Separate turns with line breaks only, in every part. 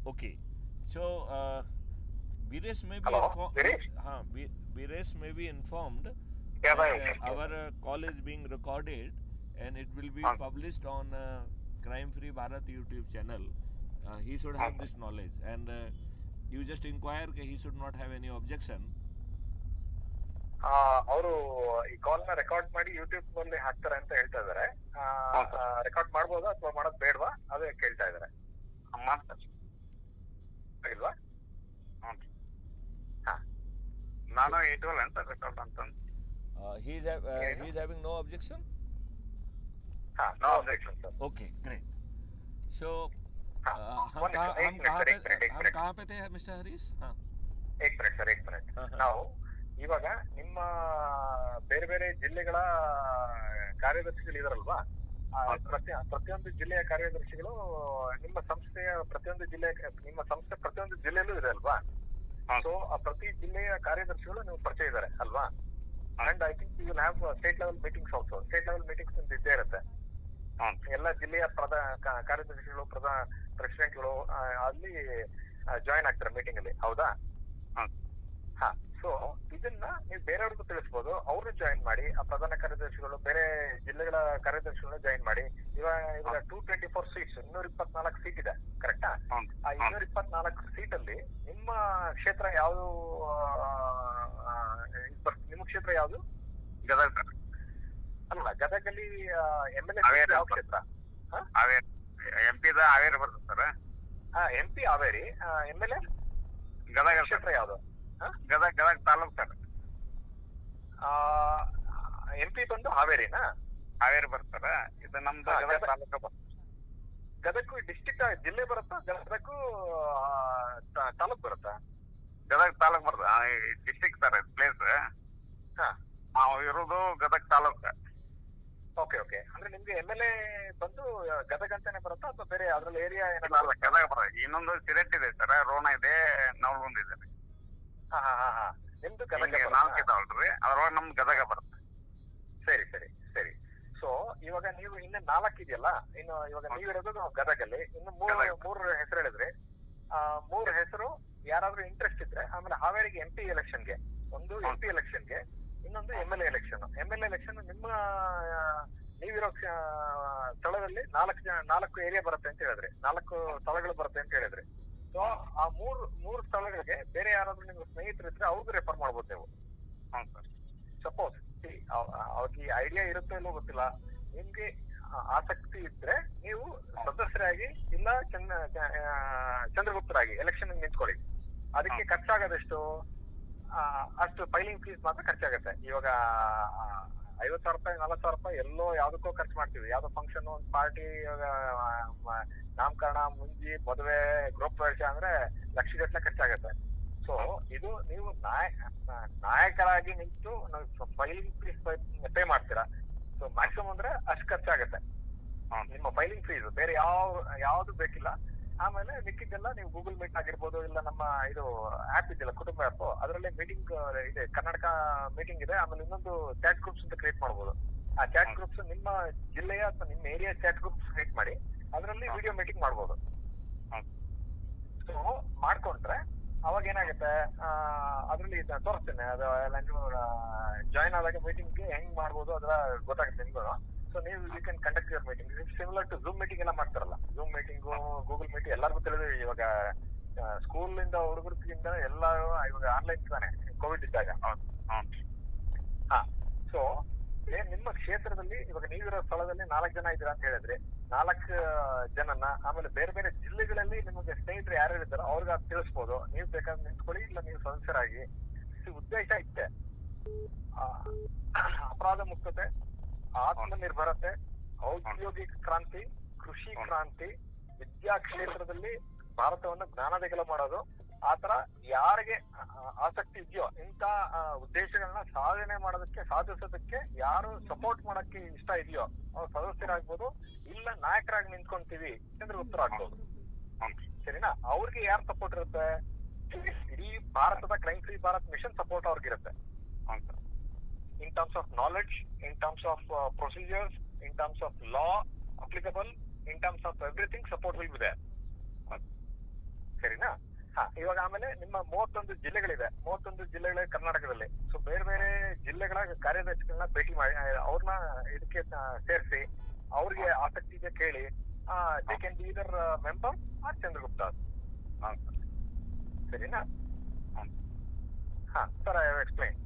Okay. So, Bires may be
Hello,
informed.
Girish?
Bires may be informed
Yeah,
that
bhai.
our call is being recorded and it will be
हाँ
published on Crime Free Bharat YouTube channel. He should
हाँ
have this knowledge, and you just inquire that he should not have any objection.
ಅವರು ಈ ಕಾಲ್ ನ record ಮಾಡಿ YouTube ನಲ್ಲಿ ಹಾಕ್ತಾರೆ ಅಂತ ಹೇಳ್ತಾ ಇದಾರೆ. ರೆಕಾರ್ಡ್ ಮಾಡ್ಬೋದಾ ಅಥವಾ ಮಾಡೋದ್ ಬೇಡವಾ ಅದೇ ಕೇಳ್ತಾ ಇದಾರೆ. ಮಾಡ್ತಾರೆ ಇಲ್ವಾ? ಹಾ, ನಾನು ಇಟ್ವಲ್ಲ ಅಂತ ರೆಕಾರ್ಡ್ ಅಂತ.
He is having no objection.
ಹಾ, no objection sir.
Okay, great. So
हम
कहाँ पे थे मिस्टर हरीश? हाँ,
एक मिनट सर, एक मिनट. ನಾವು ಇವಾಗ ನಿಮ್ಮ ಬೇರೆ ಬೇರೆ ಜಿಲ್ಲೆಗಳ ಕಾರ್ಯದರ್ಶಿಗಳು ಇದಾರಲ್ವಾ, ಪ್ರತಿಯೊಂದು ಜಿಲ್ಲೆಯ ಕಾರ್ಯದರ್ಶಿಗಳು ನಿಮ್ಮ ಸಂಸ್ಥೆಯ ನಿಮ್ಮ ಸಂಸ್ಥೆ ಪ್ರತಿಯೊಂದು ಜಿಲ್ಲೆಯಲ್ಲೂ ಇದೆ ಅಲ್ವಾ? ಸೊ ಆ ಪ್ರತಿ ಜಿಲ್ಲೆಯ ಕಾರ್ಯದರ್ಶಿಗಳು ನೀವು ಪರಿಚಯ ಇದಾರೆ ಅಲ್ವಾ? And I think you will have state level meetings also. State level meetings ಇದ್ದೇ ಇರುತ್ತೆ. ಎಲ್ಲ ಜಿಲ್ಲೆಯ ಕಾರ್ಯದರ್ಶಿಗಳು, ಪ್ರೆಸಿಡೆಂಟ್ಗಳು ಅಲ್ಲಿ ಜಾಯಿನ್ ಆಗ್ತಾರೆ ಮೀಟಿಂಗ್ ಅಲ್ಲಿ, ಹೌದಾ? ಹಾ, ಸೊ ಇದನ್ನ ನೀವು ಬೇರೆಯವ್ರಿಗೂ ತಿಳಿಸ್ಬೋದು. ಅವ್ರನ್ನ ಜಾಯಿನ್ ಮಾಡಿ, ಆ ಪ್ರಧಾನ ಕಾರ್ಯದರ್ಶಿಗಳು ಬೇರೆ ಜಿಲ್ಲೆಗಳ ಕಾರ್ಯದರ್ಶಿಗಳನ್ನ ಜಾಯಿನ್ ಮಾಡಿ. ಇವಾಗ 224 ಸೀಟ್ಸ್, 224 ಸೀಟ್ ಇದೆ, ಕರೆಕ್ಟಾ? ಆ 224 ಸೀಟ್ ಅಲ್ಲಿ ನಿಮ್ಮ ಕ್ಷೇತ್ರ ಯಾವ್ದು? ನಿಮ್ಮ ಕ್ಷೇತ್ರ ಯಾವ್ದು? ಗದಗ ಅಲ್ಲ, ಗದಗಲ್ಲಿ MLA ಯಾವ ಕ್ಷೇತ್ರ? MP ಹಾವೇರಿ ಬರ್ತದೆ sir. MP Haveri. MLA Gadag ಕ್ಷೇತ್ರ ಯಾವ್ದು? ಗದಗ ತಾಲೂಕ್ ಸರ್. MP ಬಂದು ಹಾವೇರಿನಾ? ಹಾವೇರಿ ಬರ್ತಾರ. ಇದು ನಮ್ದು ಗದಗ ತಾಲೂಕ ಬರ್ತದೆ. ಗದಗು ಡಿಸ್ಟ್ರಿಕ್ಟ್ ಜಿಲ್ಲೆ ಬರುತ್ತಾ? ಗದಗು ತಾಲೂಕ್ ಬರುತ್ತಾ? ಗದಗ ತಾಲೂಕ್ ಬರ್ತದೆ, ಡಿಸ್ಟ್ರಿಕ್ಟ್ ಸರ್ ಪ್ಲೇಸ್. ಹಾ, ನಾವು ಇರೋದು ಗದಗ ತಾಲೂಕ. Okay okay. ಅಂದ್ರೆ ನಿಮ್ಗೆ MLA ಬಂದು ಗದಗ ಅಂತಾನೆ ಬರುತ್ತಾ ಅಥವಾ ಬೇರೆ ಅದ್ರಲ್ಲಿ ಏರಿಯಾ ಏನಾದ್ರು? ಗದಗ ಬರುತ್ತೆ. ಇನ್ನೊಂದು ಸಿರೆಟ್ ಇದೆ ಸರ್, ರೋಣ ಇದೆ, ನವಲಗುಂದ ಇದೆ. ಹಾ ಹಾ ಹಾ ಹಾ, ನಿಮ್ದು ಗದಗ 4 ಇದಾವಲ್ರಿ, ಅದ್ರೊಳಗೆ ನಮ್ದು ಗದಗ ಬರುತ್ತೆ. ಸರಿ ಸರಿ ಸರಿ. ಸೊ ಇವಾಗ ನೀವು ಇನ್ನು 4 ಇದೆಯಲ್ಲ, ಇನ್ನು ಇವಾಗ ನೀವಿರೋದು ಗದಗಲ್ಲಿ, ಇನ್ನು ಮೂರು ಹೆಸರು ಹೇಳಿದ್ರಿ. 3 ಹೆಸರು ಯಾರಾದ್ರೂ ಇಂಟ್ರೆಸ್ಟ್ ಇದ್ರೆ, ಆಮೇಲೆ ಹಾವೇರಿಗೆ MP ಎಲೆಕ್ಷನ್ಗೆ ಒಂದು, MP ಎಲೆಕ್ಷನ್ಗೆ ಇನ್ನೊಂದು, MLA ಎಲೆಕ್ಷನ್. MLA ಎಲೆಕ್ಷನ್ ನಿಮ್ಮ ನೀವಿರೋ ಸ್ಥಳದಲ್ಲಿ 4 ಏರಿಯಾ ಬರುತ್ತೆ ಅಂತ ಹೇಳಿದ್ರಿ, 4 ಸ್ಥಳಗಳು ಬರುತ್ತೆ ಅಂತ ಹೇಳಿದ್ರಿ. ಸೊ ಆ ಮೂರು ಸ್ಥಳಗಳಿಗೆ ಬೇರೆ ಯಾರಾದ್ರೂ ನಿಮ್ಗೆ ಸ್ನೇಹಿತರು ಇದ್ರೆ ಅವ್ರಿಗೂ ರೆಫರ್ ಮಾಡ್ಬೋದು ನೀವು. ಸಪೋಸ್ ಅವ್ರಿಗೆ ಐಡಿಯಾ ಇರುತ್ತೋ ಇಲ್ಲೋ ಗೊತ್ತಿಲ್ಲ, ನಿಮ್ಗೆ ಆಸಕ್ತಿ ಇದ್ರೆ ನೀವು ಸದಸ್ಯರಾಗಿ ಇಲ್ಲ ಚಂದ್ರಗುಪ್ತರಾಗಿ ಎಲೆಕ್ಷನ್ ನಿಂತ್ಕೊಳ್ಳಿ. ಅದಕ್ಕೆ ಖರ್ಚಾಗೋದೆಷ್ಟು? ಅಷ್ಟು ಫೈಲಿಂಗ್ ಫೀಸ್ ಮಾತ್ರ ಖರ್ಚಾಗತ್ತೆ. ಇವಾಗ 50,000 ರೂಪಾಯಿ 40,000 ರೂಪಾಯಿ ಎಲ್ಲೋ ಯಾವ್ದಕ್ಕೋ ಖರ್ಚು ಮಾಡ್ತೀವಿ. ಯಾವ್ದೋ ಫಂಕ್ಷನ್, ಒಂದು ಪಾರ್ಟಿ, ಇವಾಗ ನಾಮಕರಣ, ಮುಂಜಿ, ಮದುವೆ, ಗೃಹ ಪ್ರವೇಶ ಅಂದ್ರೆ ಲಕ್ಷಗಟ್ಟಲೆ ಖರ್ಚಾಗತ್ತೆ. ಸೊ ಇದು ನೀವು ನಾಯಕರಾಗಿ ನಿಂತು ಫೈಲಿಂಗ್ ಫೀಸ್ ಪೇ ಮಾಡ್ತೀರಾ. ಸೊ ಮ್ಯಾಕ್ಸಿಮಮ್ ಅಂದ್ರೆ ಅಷ್ಟು ಖರ್ಚಾಗತ್ತೆ ನಿಮ್ಮ ಫೈಲಿಂಗ್ ಫೀಸ್. ಬೇರೆ ಯಾವ್ದು ಬೇಕಿಲ್ಲ. ಆಮೇಲೆ ಮಿಕ್ಕಿದ್ದೆಲ್ಲ ನೀವು ಗೂಗಲ್ ಮೀಟ್ ಆಗಿರ್ಬೋದು, ಇಲ್ಲ ನಮ್ಮ ಇದು ಆ್ಯಪ್ ಇದೆಯಲ್ಲ, ಕುಟುಂಬ ಆ್ಯಪ್, ಅದರಲ್ಲಿ ಮೀಟಿಂಗ್ ಇದೆ, ಕರ್ನಾಟಕ ಮೀಟಿಂಗ್ ಇದೆ. ಆಮೇಲೆ ಇನ್ನೊಂದು ಚಾಟ್ ಗ್ರೂಪ್ಸ್ ಅಂತ ಕ್ರಿಯೇಟ್ ಮಾಡ್ಬೋದು. ಆ ಚಾಟ್ ಗ್ರೂಪ್ಸ್ ನಿಮ್ಮ ಜಿಲ್ಲೆಯ ಅಥವಾ ನಿಮ್ಮ ಏರಿಯಾ ಚಾಟ್ ಗ್ರೂಪ್ಸ್ ಕ್ರಿಯೇಟ್ ಮಾಡಿ ಅದರಲ್ಲಿ ವಿಡಿಯೋ ಮೀಟಿಂಗ್ ಮಾಡ್ಬೋದು. ಸೊ ಮಾಡ್ಕೊಂಡ್ರೆ ಅವಾಗ ಏನಾಗುತ್ತೆ, ಅದ್ರಲ್ಲಿ ತೋರಿಸ್ತೇನೆ, ಅದು ನೀವು ಜಾಯಿನ್ ಆದಾಗ ಮೀಟಿಂಗ್ಗೆ ಹೆಂಗ್ ಮಾಡ್ಬೋದು ಅದರ ಗೊತ್ತಾಗುತ್ತೆ ನಿಮ್ಗೂ. ಸೊ ನೀವು you can conduct your meeting similar to Zoom meeting ಎಲ್ಲ ಮಾಡ್ತಾರಲ್ಲ. ಝೂಮ್ ಮೀಟಿಂಗು, ಗೂಗಲ್ ಮೀಟ್ ಎಲ್ಲರಿಗೂ ತಿಳಿದು ಇವಾಗ ಸ್ಕೂಲ್ ಇಂದ ಹುಡುಗರಿಂದ ಎಲ್ಲ ಇವಾಗ ಆನ್ಲೈನ್ ತಾನೆ, ಕೋವಿಡ್ ಇದ್ದಾಗ. ಹಾ, ಸೊ ನಿಮ್ಮ ಕ್ಷೇತ್ರದಲ್ಲಿ ಇವಾಗ ನೀವಿರೋ ಸ್ಥಳದಲ್ಲಿ 4 ಜನ ಇದ್ದೀರಾ ಅಂತ ಹೇಳಿದ್ರಿ. 4 ಜನನ ಆಮೇಲೆ ಬೇರೆ ಬೇರೆ ಜಿಲ್ಲೆಗಳಲ್ಲಿ ನಿಮಗೆ ಸ್ನೇಹಿತರು ಯಾರು ಇದ್ದಾರೋ ಅವ್ರಿಗೆ ಅದು ತಿಳಿಸ್ಬೋದು. ನೀವು ಬೇಕಾದ್ರೆ ನಿಂತ್ಕೊಳ್ಳಿ, ಇಲ್ಲ ನೀವು ಸದಸ್ಯರಾಗಿ. ಉದ್ದೇಶ ಇಷ್ಟೇ, ಅಪರಾಧ ಮುಕ್ತತೆ, ಆತ್ಮನಿರ್ಭರತೆ, ಔದ್ಯೋಗಿಕ ಕ್ರಾಂತಿ, ಕೃಷಿ ಕ್ರಾಂತಿ, ವಿದ್ಯಾ ಕ್ಷೇತ್ರದಲ್ಲಿ ಭಾರತವನ್ನು ಜ್ಞಾನೋದಯ ಮಾಡೋದು. ಆತರ ಯಾರಿಗೆ ಆಸಕ್ತಿ ಇದೆಯೋ, ಇಂಥ ಉದ್ದೇಶಗಳನ್ನ ಸಾಧಿಸೋದಕ್ಕೆ ಯಾರು ಸಪೋರ್ಟ್ ಮಾಡಕ್ಕೆ ಇಷ್ಟ ಇದೆಯೋ ಅವ್ರು ಸದಸ್ಯರಾಗ್ಬೋದು, ಇಲ್ಲ ನಾಯಕರಾಗಿ ನಿಂತ್ಕೊಂತೀವಿ ಚಂದ್ರಗುಪ್ತರಾಗ್ಬೋದು. ಸರಿನಾ? ಅವ್ರಿಗೆ ಯಾರು ಸಪೋರ್ಟ್ ಇರುತ್ತೆ? ಇಡೀ ಭಾರತದ crime free Bharat mission support ಅವ್ರಿಗಿರುತ್ತೆ. In terms of knowledge, in terms of procedures, in terms of law applicable, in terms of everything, support will be there. ಹಾ, ಇವಾಗ ಆಮೇಲೆ ನಿಮ್ಮ 31 ಜಿಲ್ಲೆಗಳಿದೆ. 31 ಜಿಲ್ಲೆಗಳ ಕರ್ನಾಟಕದಲ್ಲಿ. ಸೊ ಬೇರೆ ಬೇರೆ ಜಿಲ್ಲೆಗಳ ಕಾರ್ಯದರ್ಶಿಗಳನ್ನ ಭೇಟಿ ಮಾಡಿ ಅವ್ರನ್ನ ಇದಕ್ಕೆ ಸೇರಿಸಿ ಅವ್ರಿಗೆ ಆಸಕ್ತಿ ಇದೆ ಕೇಳಿ. ದೇ ಕ್ಯಾನ್ ಬಿ ಇದರ್ ಮೆಂಬರ್ ಆರ್ ಚಂದ್ರಗುಪ್ತ. ಸರಿನಾ? ಹಾ sir, I have explain.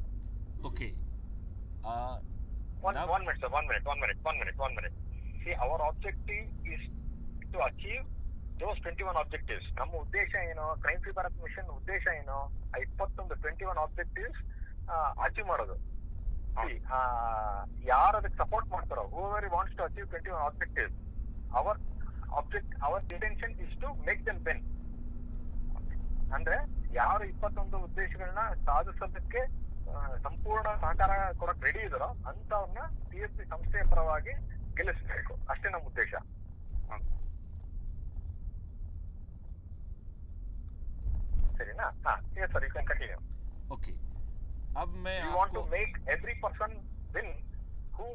Okay.
One minute, sir. One minute. See, our objective is to achieve those 21 objectives. ನಮ್ಮ ಉದ್ದೇಶ ಏನು, ಕ್ರೈಮ್ ಫ್ರೀ ಭಾರತ್ ಮಿಷನ್ ಉದ್ದೇಶ ಏನು, 21 objectives ಅಚೀವ್ ಮಾಡೋದು. ಯಾರು ಅದಕ್ಕೆ ಸಪೋರ್ಟ್ ಮಾಡ್ತಾರೋ, whoever wants to achieve 21 objectives, our intention is to make them win. ಅಂದ್ರೆ ಯಾರು 21 ಉದ್ದೇಶಗಳನ್ನ ಸಾಧಿಸೋದಕ್ಕೆ ಸಂಪೂರ್ಣ ಸಹಕಾರ ಕೊಡಕ್ ರೆಡಿ ಇದಾರೋ ಅಂತವ್ರನ್ನ TSP ಸಂಸ್ಥೆಯ ಪರವಾಗಿ ಗೆಲ್ಲಿಸಬೇಕು, ಅಷ್ಟೇ ನಮ್ಮ ಉದ್ದೇಶ. ಸರಿನಾ? yes sir, you can continue.
Okay. अब मैं
you want to make every person win who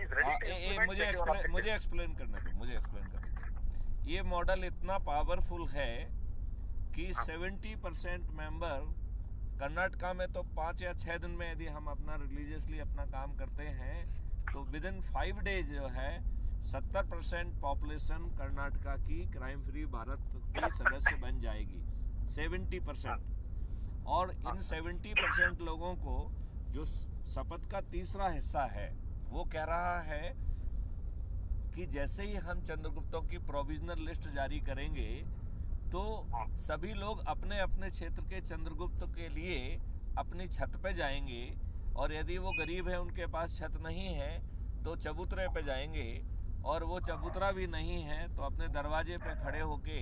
is ready to implement.
मुझे एक्सप्लेन करने दो. ये मॉडल इतना पावरफुल है कि 70% मेंबर कर्नाटका में तो 5 या 6 दिन में यदि हम अपना रिलीजियसली अपना काम करते हैं तो विद इन 5 डेज जो है 70% पॉपुलेशन कर्नाटका की क्राइम फ्री भारत की सदस्य बन जाएगी. 70%. और इन 70% लोगों को जो शपथ का तीसरा हिस्सा है वो कह रहा है कि जैसे ही हम चंद्रगुप्तों की प्रोविजनल लिस्ट जारी करेंगे तो सभी लोग अपने अपने क्षेत्र के चंद्रगुप्त के लिए अपनी छत पे जाएंगे, और यदि वो गरीब है उनके पास छत नहीं है तो चबूतरे पे जाएंगे, और वो चबूतरा भी नहीं है तो अपने दरवाजे पे खड़े होके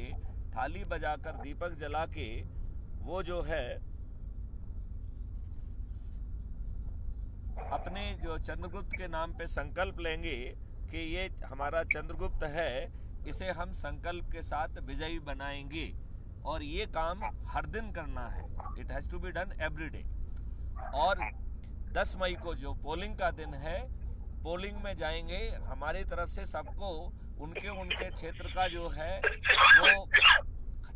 थाली बजाकर दीपक जला के वो जो है अपने जो चंद्रगुप्त के नाम पे संकल्प लेंगे कि ये हमारा चंद्रगुप्त है, इसे हम संकल्प के साथ विजयी बनाएंगे. और ये काम हर दिन करना है. It has to be done every day. और 10 मई को जो पोलिंग का दिन है, पोलिंग में जाएंगे. हमारी तरफ से सबको उनके क्षेत्र का जो है वो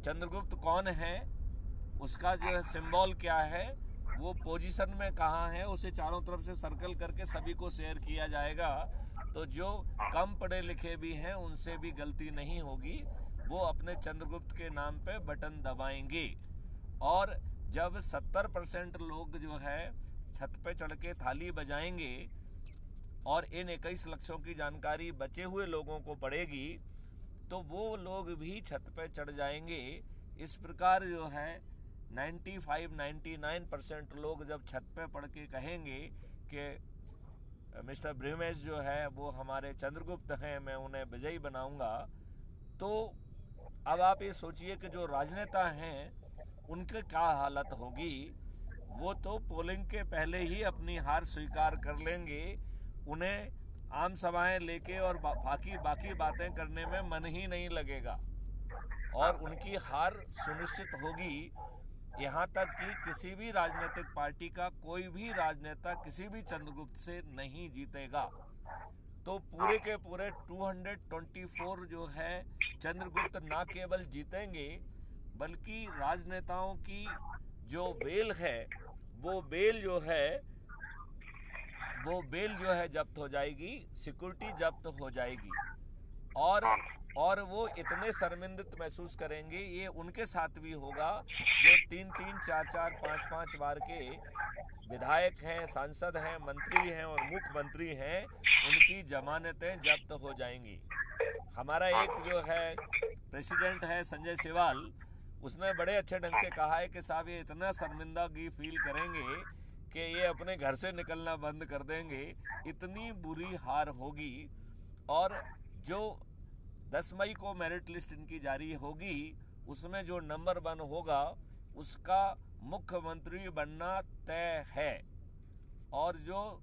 चंद्रगुप्त कौन है, उसका जो है सिंबल क्या है, वो पोजीशन में कहाँ है, उसे चारों तरफ से सर्कल करके सभी को शेयर किया जाएगा. तो जो कम पढ़े लिखे भी हैं उनसे भी गलती नहीं होगी. वो अपने चंद्रगुप्त के नाम पे बटन दबाएंगे. और जब 70% लोग जो है छत पे चढ़ के थाली बजाएंगे और इन 21 लक्षों की जानकारी बचे हुए लोगों को पड़ेगी तो वो लोग भी छत पे चढ़ जाएंगे. इस प्रकार जो है 95-99% लोग जब छत पे पढ़ के कहेंगे कि मिस्टर ब्रिमेश जो है वो हमारे चंद्रगुप्त हैं, मैं उन्हें विजयी बनाऊंगा, तो अब आप ये सोचिए कि जो राजनेता हैं उनके क्या हालत होगी. वो तो पोलिंग के पहले ही अपनी हार स्वीकार कर लेंगे. उन्हें आम सभाएं लेके और बाकी बातें करने में मन ही नहीं लगेगा और उनकी हार सुनिश्चित होगी. यहाँ तक कि किसी भी राजनीतिक पार्टी का कोई भी राजनेता किसी भी चंद्रगुप्त से नहीं जीतेगा. तो पूरे के पूरे 224 जो है चंद्रगुप्त ना केवल जीतेंगे बल्कि राजनेताओं की जो बेल है वो बेल जो है जब्त हो जाएगी, सिक्योरिटी जब्त हो जाएगी. और वो इतने शर्मिंदित महसूस करेंगे. ये उनके साथ भी होगा जो 3-3, 4-4, 5-5 बार के विधायक हैं, सांसद हैं, मंत्री हैं और मुख्यमंत्री हैं. उनकी जमानतें जब्त हो जाएंगी. हमारा एक जो है प्रेसिडेंट है संजय सेवाल, उसने बड़े अच्छे ढंग से कहा है कि साहब ये इतना शर्मिंदगी फील करेंगे कि ये अपने घर से निकलना बंद कर देंगे. इतनी बुरी हार होगी. और जो 10 मई को मेरिट लिस्ट इनकी जारी होगी उसमें जो नंबर 1 होगा उसका मुख्यमंत्री बनना तय है. और जो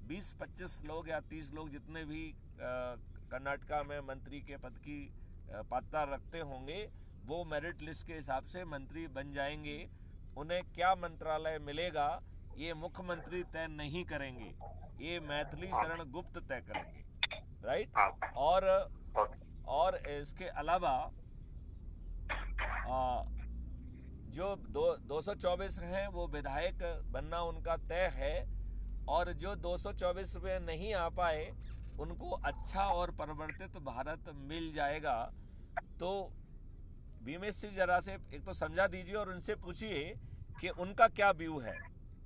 20-25 लोग या 30 लोग जितने भी कर्नाटका में मंत्री के पद की पात्रता रखते होंगे वो मेरिट लिस्ट के हिसाब से मंत्री बन जाएंगे. उन्हें क्या मंत्रालय मिलेगा ये मुख्यमंत्री तय नहीं करेंगे, ये मैथिली शरण गुप्त तय करेंगे. राइट. और इसके अलावा जो 224 हैं वो विधायक बनना उनका तय है, और जो 224 में नहीं आ पाए उनको अच्छा और परिवर्तित भारत मिल जाएगा। तो बीमेश जी जरा से एक तो समझा दीजिए और उनसे पूछिए कि उनका क्या व्यू है।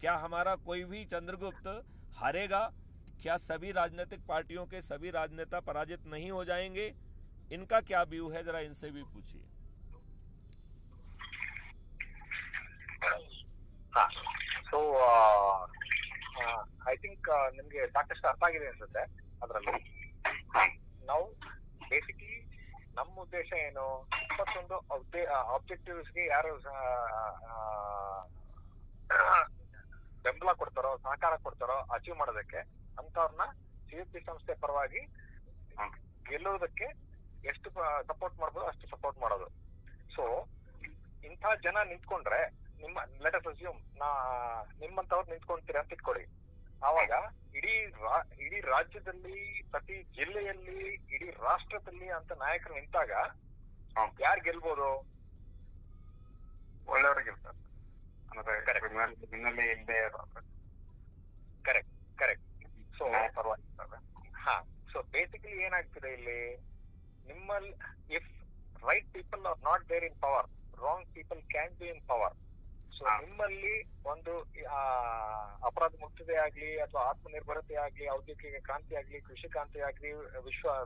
क्या हमारा कोई भी चंद्रगुप्त हारेगा? क्या सभी राजनीतिक पार्टियों के सभी राजनेता पराजित नहीं हो जाएंगे? इनका क्या व्यू है, जरा इनसे भी पूछिए।
हाँ, ಸೊ ಐ ಥಿಂಕ್ ನಿಮ್ಗೆ ಸಾಕಷ್ಟು ಅರ್ಥ ಆಗಿದೆ ಅನ್ಸುತ್ತೆ ಅದರಲ್ಲಿ. ನಾವು ಬೇಸಿಕಲಿ ನಮ್ಮ ಉದ್ದೇಶ ಏನು, 21 ಆಬ್ಜೆಕ್ಟಿವ್ಸ್ಗೆ ಯಾರು ಬೆಂಬಲ ಕೊಡ್ತಾರೋ, ಸಹಕಾರ ಕೊಡ್ತಾರೋ ಅಚೀವ್ ಮಾಡೋದಕ್ಕೆ ಅಂತವ್ರನ್ನ CFP ಸಂಸ್ಥೆ ಪರವಾಗಿ ಗೆಲ್ಲುವುದಕ್ಕೆ ಎಷ್ಟು ಸಪೋರ್ಟ್ ಮಾಡ್ಬೋದು ಅಷ್ಟು ಸಪೋರ್ಟ್ ಮಾಡೋದು. ಸೊ ಇಂಥ ಜನ ನಿಂತ್ಕೊಂಡ್ರೆ, ನಿಮ್ಮ ಲೆಟ್ ಅಸ್ ಅಸ್ಯೂಮ್ ನಿಮ್ಮಂತವ್ರು ನಿಂತ್ಕೊಂತೀರ ಅಂತ ಇಟ್ಕೊಳ್ಳಿ. ಆವಾಗ ಇಡೀ ರಾಜ್ಯದಲ್ಲಿ, ಪ್ರತಿ ಜಿಲ್ಲೆಯಲ್ಲಿ, ಇಡೀ ರಾಷ್ಟ್ರದಲ್ಲಿ ಅಂತ ನಾಯಕರು ನಿಂತಾಗ ಯಾರು ಗೆಲ್ಬೋದು?
ಒಳ್ಳೆಯವರು ಗೆಲ್ತಾರೆ.
ಕರೆಕ್ಟ್. ಸೊ ಸೊ ಬೇಸಿಕಲಿ ಏನಾಗ್ತಿದೆ ಇಲ್ಲಿ, ನಿಮ್ಮಲ್ಲಿ if right people are not there in power, wrong people can be in power. So ನಿಮ್ಮಲ್ಲಿ ಒಂದು ಅಪರಾಧ ಮುಕ್ತತೆ ಆಗ್ಲಿ, ಅಥವಾ ಆತ್ಮನಿರ್ಭರತೆ ಆಗ್ಲಿ, ಔದ್ಯೋಗಿಕ ಕ್ರಾಂತಿ ಆಗ್ಲಿ, ಕೃಷಿ ಕ್ರಾಂತಿ ಆಗ್ಲಿ,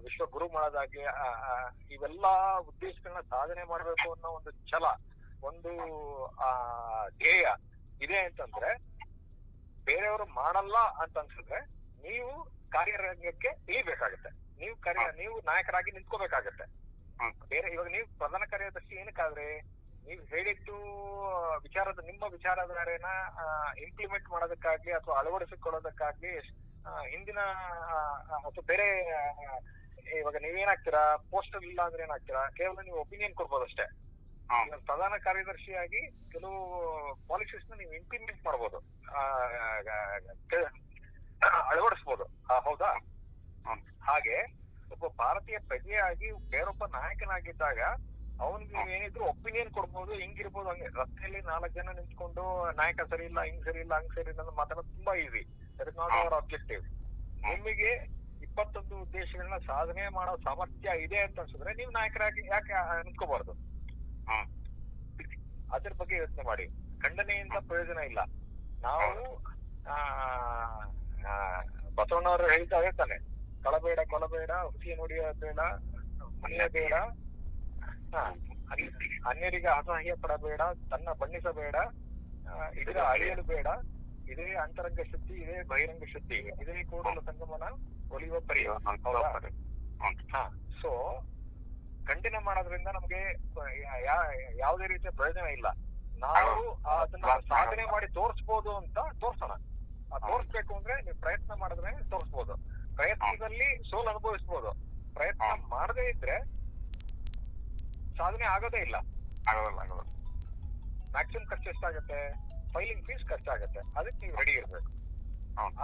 ವಿಶ್ವ ಗುರು ಮಾಡೋದಾಗ್ಲಿ, ಇವೆಲ್ಲಾ ಉದ್ದೇಶಗಳನ್ನ ಸಾಧನೆ ಮಾಡಬೇಕು ಅನ್ನೋ ಒಂದು ಛಲ, ಒಂದು ಧ್ಯೇಯ ಇದೆ ಅಂತಂದ್ರೆ, ಬೇರೆಯವರು ಮಾಡಲ್ಲ ಅಂತ ಅನ್ಸಿದ್ರೆ ನೀವು ಕಾರ್ಯರಂಗಕ್ಕೆ ಇಳಿಬೇಕಾಗತ್ತೆ. ನೀವು ನಾಯಕರಾಗಿ ನಿಂತ್ಕೋಬೇಕಾಗತ್ತೆ. ಬೇರೆ ಇವಾಗ ನೀವು ಪ್ರಧಾನ ಕಾರ್ಯದರ್ಶಿ ಏನಕ್ಕಾದ್ರೆ, ನೀವು ಹೇಳಿದ್ದು ನಿಮ್ಮ ವಿಚಾರಧಾರೆನ ಇಂಪ್ಲಿಮೆಂಟ್ ಮಾಡೋದಕ್ಕಾಗ್ಲಿ ಅಥವಾ ಅಳವಡಿಸಿಕೊಳ್ಳೋದಕ್ಕಾಗ್ಲಿ ಹಿಂದಿನ ಅಥವಾ ಬೇರೆ, ಇವಾಗ ನೀವೇನಾಗ್ತೀರಾ, ಪೋಸ್ಟರ್ ಇಲ್ಲ ಅಂದ್ರೆ ಏನಾಗ್ತೀರಾ, ಕೇವಲ ನೀವು ಒಪಿನಿಯನ್ ಕೊಡ್ಬೋದು ಅಷ್ಟೇ. ಪ್ರಧಾನ ಕಾರ್ಯದರ್ಶಿಯಾಗಿ ಕೆಲವು ಪಾಲಿಸೀಸ್ ನ ನೀವು ಇಂಪ್ಲಿಮೆಂಟ್ ಮಾಡ್ಬೋದು, ಅಳವಡಿಸ್ಬೋದು. ಹೌದಾ? ಹಾಗೆ ಒಬ್ಬ ಭಾರತೀಯ ಪ್ರಜೆಯಾಗಿ ಬೇರೊಬ್ಬ ನಾಯಕನಾಗಿದ್ದಾಗ ಅವನಿಗೆ ಏನಿದ್ರು ಒಪಿನಿಯನ್ ಕೊಡ್ಬೋದು, ಹಿಂಗಿರ್ಬೋದು, ಹಂಗೆ. ರಸ್ತೆಯಲ್ಲಿ 4 ಜನ ನಿಂತ್ಕೊಂಡು ನಾಯಕ ಸರಿ ಇಲ್ಲ, ಹಿಂಗ್ ಸರಿ ಇಲ್ಲ, ಹಂಗ್ ಸರಿ ಇಲ್ಲ ಅಂತ ಮಾತಾಡೋದು ತುಂಬಾ easy. That is not hour objective. ನಿಮಗೆ 21 ಉದ್ದೇಶಗಳನ್ನ ಸಾಧನೆ ಮಾಡೋ ಸಾಮರ್ಥ್ಯ ಇದೆ ಅಂತ ಅನ್ಸಿದ್ರೆ ನೀವು ನಾಯಕರಾಗಿ ಯಾಕೆ ನಿಂತ್ಕೋಬಾರ್ದು? ಅದ್ರ ಬಗ್ಗೆ ಯೋಚನೆ ಮಾಡಿ. ಖಂಡನೆಯಿಂದ ಪ್ರಯೋಜನ ಇಲ್ಲ. ನಾವು ಬಸವಣ್ಣವರು ಹೇಳ್ತಾ ತಾನೆ, ಕಳಬೇಡ, ಕೊಲಬೇಡ, ಹುಸಿ ನುಡಿಯ ಬೇಡ, ಮನೆಯ ಬೇಡ, ಅನ್ಯರಿಗೆ ಅಸಹ್ಯ ಪಡಬೇಡ, ತನ್ನ ಬಣ್ಣಿಸಬೇಡ, ಇದರ ಅಳಿಯಲು ಬೇಡ, ಇದೇ ಅಂತರಂಗ ಶುದ್ಧಿ, ಇದೇ ಬಹಿರಂಗ ಶುದ್ಧಿ, ಇದೇ ಕೂಡಲ ಸಂಗಮನ ಒಲಿಯುವ ಪರಿಯ. ಸೊ ಖಂಡನೆ ಮಾಡೋದ್ರಿಂದ ನಮ್ಗೆ ಯಾವುದೇ ರೀತಿಯ ಪ್ರಯೋಜನ ಇಲ್ಲ. ನಾವು ಅದನ್ನ ಸಾಧನೆ ಮಾಡಿ ತೋರಿಸ್ಬೋದು ಅಂತ ತೋರ್ಸೋಣ. ತೋರ್ಸ್ಬೇಕು ಅಂದ್ರೆ ನೀವು ಪ್ರಯತ್ನ ಮಾಡಿದ್ರೆ ತೋರಿಸ್ಬೋದು. ಪ್ರಯತ್ನದಲ್ಲಿ ಸೋಲು ಅನುಭವಿಸ್ಬೋದು. ಪ್ರಯತ್ನ ಮಾಡದೇ ಇದ್ರೆ ಸಾಧನೆ ಆಗೋದೇ ಇಲ್ಲ. ಮ್ಯಾಕ್ಸಿಮಮ್ ಖರ್ಚು ಎಷ್ಟಾಗತ್ತೆ? ಫೈಲಿಂಗ್ ಫೀಸ್ ಖರ್ಚಾಗತ್ತೆ. ಅದಕ್ಕೆ ನೀವು ರೆಡಿ ಇರ್ಬೇಕು.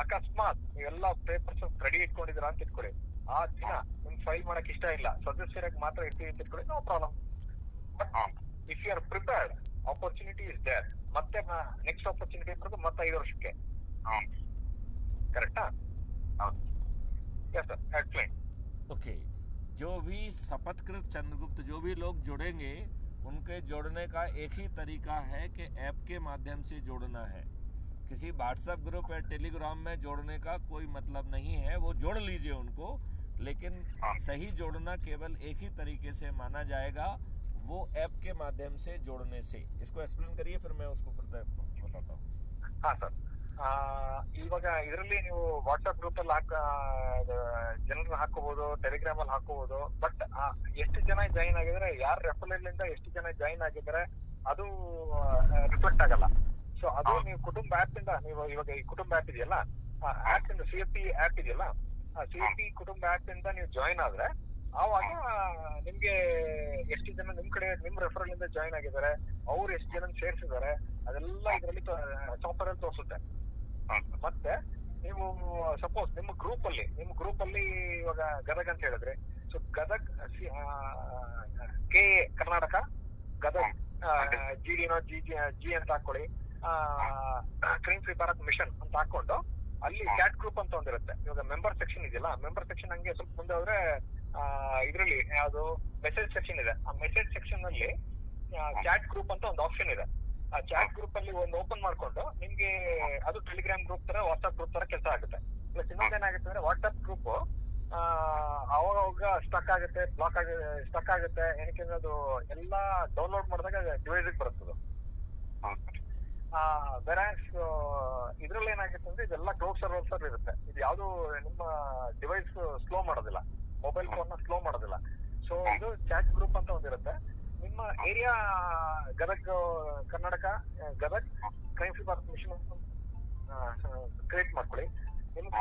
ಅಕಸ್ಮಾತ್ ನೀವೆಲ್ಲ ಪೇಪರ್ಸ್ ರೆಡಿ ಇಟ್ಕೊಂಡಿದ್ದೀರಾ ಅಂತ ಇಟ್ಕೊಳ್ಳಿ, ಆ ದಿನ ನಿಮ್ ಫೈಲ್ ಮಾಡಕ್ ಇಷ್ಟ ಇಲ್ಲ, ಸದಸ್ಯರಾಗಿ ಮಾತ್ರ ಇರ್ತೀವಿ ಅಂತ ಇಟ್ಕೊಳ್ಳಿ, no problem. But if you are prepared, opportunity is there. ಮತ್ತೆ ನೆಕ್ಸ್ಟ್ ಆಪರ್ಚುನಿಟಿ ಬರೋದು ಮತ್ತೆ 5 ವರ್ಷಕ್ಕೆ. करेक्टा? Yes sir, explain.
ओके, जो भी शपथकृत चंद्रगुप्त जो भी लोग जुड़ेंगे उनके जोड़ने का एक ही तरीका है कि ऐप के माध्यम से जोड़ना है। किसी व्हाट्सएप ग्रुप या टेलीग्राम में जोड़ने का कोई मतलब नहीं है। वो जोड़ लीजिए उनको, लेकिन सही जोड़ना केवल एक ही तरीके से माना जाएगा, वो ऐप के माध्यम से जोड़ने से। इसको एक्सप्लेन करिए, फिर मैं उसको फिर बताता हूँ।
हाँ सर, ಇವಾಗ ಇದರಲ್ಲಿ ನೀವು ವಾಟ್ಸ್ಆಪ್ ಗ್ರೂಪ್ ಅಲ್ಲಿ ಜನರನ್ನ ಹಾಕೋಬಹುದು, ಟೆಲಿಗ್ರಾಮ್ ಅಲ್ಲಿ ಹಾಕೋಬಹುದು. ಬಟ್ ಎಷ್ಟು ಜನ ಜಾಯಿನ್ ಆಗಿದ್ರೆ, ಯಾರ ರೆಫರಲ್ ಇಂದ ಎಷ್ಟು ಜನ ಜಾಯಿನ್ ಆಗಿದ್ದಾರೆ ಅದು ರಿಫ್ಲೆಕ್ಟ್ ಆಗಲ್ಲ. ಸೊ ಅದು ನೀವು ಕುಟುಂಬ ಆಪ್ ಇಂದ, ನೀವು ಇವಾಗ ಈ ಕುಟುಂಬ ಆಪ್ ಇದೆಯಲ್ಲ, ಆಪ್ ಇಂದ CFP ಆಪ್ ಇದೆಯಲ್ಲ, CFP ಕುಟುಂಬ ಆಪ್ ಇಂದ ನೀವು ಜಾಯಿನ್ ಆದ್ರೆ ಆವಾಗ ನಿಮ್ಗೆ ಎಷ್ಟು ಜನ ನಿಮ್ ಕಡೆ ನಿಮ್ ರೆಫರಲ್ ಇಂದ ಜಾಯಿನ್ ಆಗಿದ್ದಾರೆ, ಅವ್ರು ಎಷ್ಟು ಜನ ಸೇರಿಸಿದ್ದಾರೆ, ಅದೆಲ್ಲ ಇದರಲ್ಲಿ ಸಾಫ್ಟ್ವೇರ್ ಅಲ್ಲಿ ತೋರಿಸುತ್ತೆ. ಮತ್ತೆ ನೀವು ಸಪೋಸ್ ನಿಮ್ಮ ಗ್ರೂಪ್ ಅಲ್ಲಿ ಇವಾಗ ಗದಗ್ ಅಂತ ಹೇಳಿದ್ರೆ, so Gadag KA Karnataka, Gadag GD GGನೋ ಜಿ ಅಂತ ಹಾಕೊಳ್ಳಿ, ಕ್ರೀಮ್ ಫ್ರೀ ಭಾರತ್ ಮಿಷನ್ ಅಂತ ಹಾಕೊಂಡು ಅಲ್ಲಿ ಚಾಟ್ ಗ್ರೂಪ್ ಅಂತ ಒಂದಿರುತ್ತೆ. ಇವಾಗ ಮೆಂಬರ್ ಸೆಕ್ಷನ್ ಇದೆಯಲ್ಲ, ಮೆಂಬರ್ ಸೆಕ್ಷನ್ ಹಂಗೆ ಸ್ವಲ್ಪ ಮುಂದೆ ಹೋದ್ರೆ ಇದ್ರಲ್ಲಿ ಯಾವ್ದು ಮೆಸೇಜ್ ಸೆಕ್ಷನ್ ಇದೆ. ಆ ಮೆಸೇಜ್ ಸೆಕ್ಷನ್ ಅಲ್ಲಿ ಚಾಟ್ ಗ್ರೂಪ್ ಅಂತ ಒಂದು ಆಪ್ಷನ್ ಇದೆ. ಆ ಚಾಟ್ ಗ್ರೂಪ್ ಅಲ್ಲಿ ಒಂದು ಓಪನ್ ಮಾಡ್ಕೊಂಡು ನಿಮ್ಗೆ ಅದು ಟೆಲಿಗ್ರಾಮ್ ಗ್ರೂಪ್ ತರ ವಾಟ್ಸ್ಆಪ್ ಗ್ರೂಪ್ ತರ ಕೆಲಸ ಆಗುತ್ತೆ. ಪ್ಲಸ್ ಇನ್ನೊಂದೇನಾಗುತ್ತೆ ಅಂದ್ರೆ ವಾಟ್ಸ್ಆಪ್ ಗ್ರೂಪ್ ಅವಾಗ ಸ್ಟಕ್ ಆಗುತ್ತೆ, ಸ್ಟಕ್ ಆಗುತ್ತೆ. ಏನಕ್ಕೆ ಅದು ಎಲ್ಲ ಡೌನ್ಲೋಡ್ ಮಾಡಿದಾಗ ಡಿವೈಸ್ ಬರುತ್ತದು. ವೆರಾಸ್ ಇದ್ರಲ್ಲಿ ಏನಾಗುತ್ತೆ ಅಂದ್ರೆ ಇದೆಲ್ಲ ಕ್ಲೌಡ್ ಸರ್ವರ್ಸ್ ಇರುತ್ತೆ. ಇದು ಯಾವ್ದು ನಿಮ್ಮ ಡಿವೈಸ್ ಸ್ಲೋ ಮಾಡೋದಿಲ್ಲ, ಮೊಬೈಲ್ ಫೋನ್ ನ ಸ್ಲೋ ಮಾಡೋದಿಲ್ಲ. ಸೊ ಇದು ಚಾಟ್ ಗ್ರೂಪ್ ಅಂತ ಒಂದಿರುತ್ತೆ. ನಿಮ್ಮ area Gadag, Karnataka Gadag crime free Bharat mission create ಮಾಡ್ಕೊಳ್ಳಿ. ನಿಮ್ಗೆ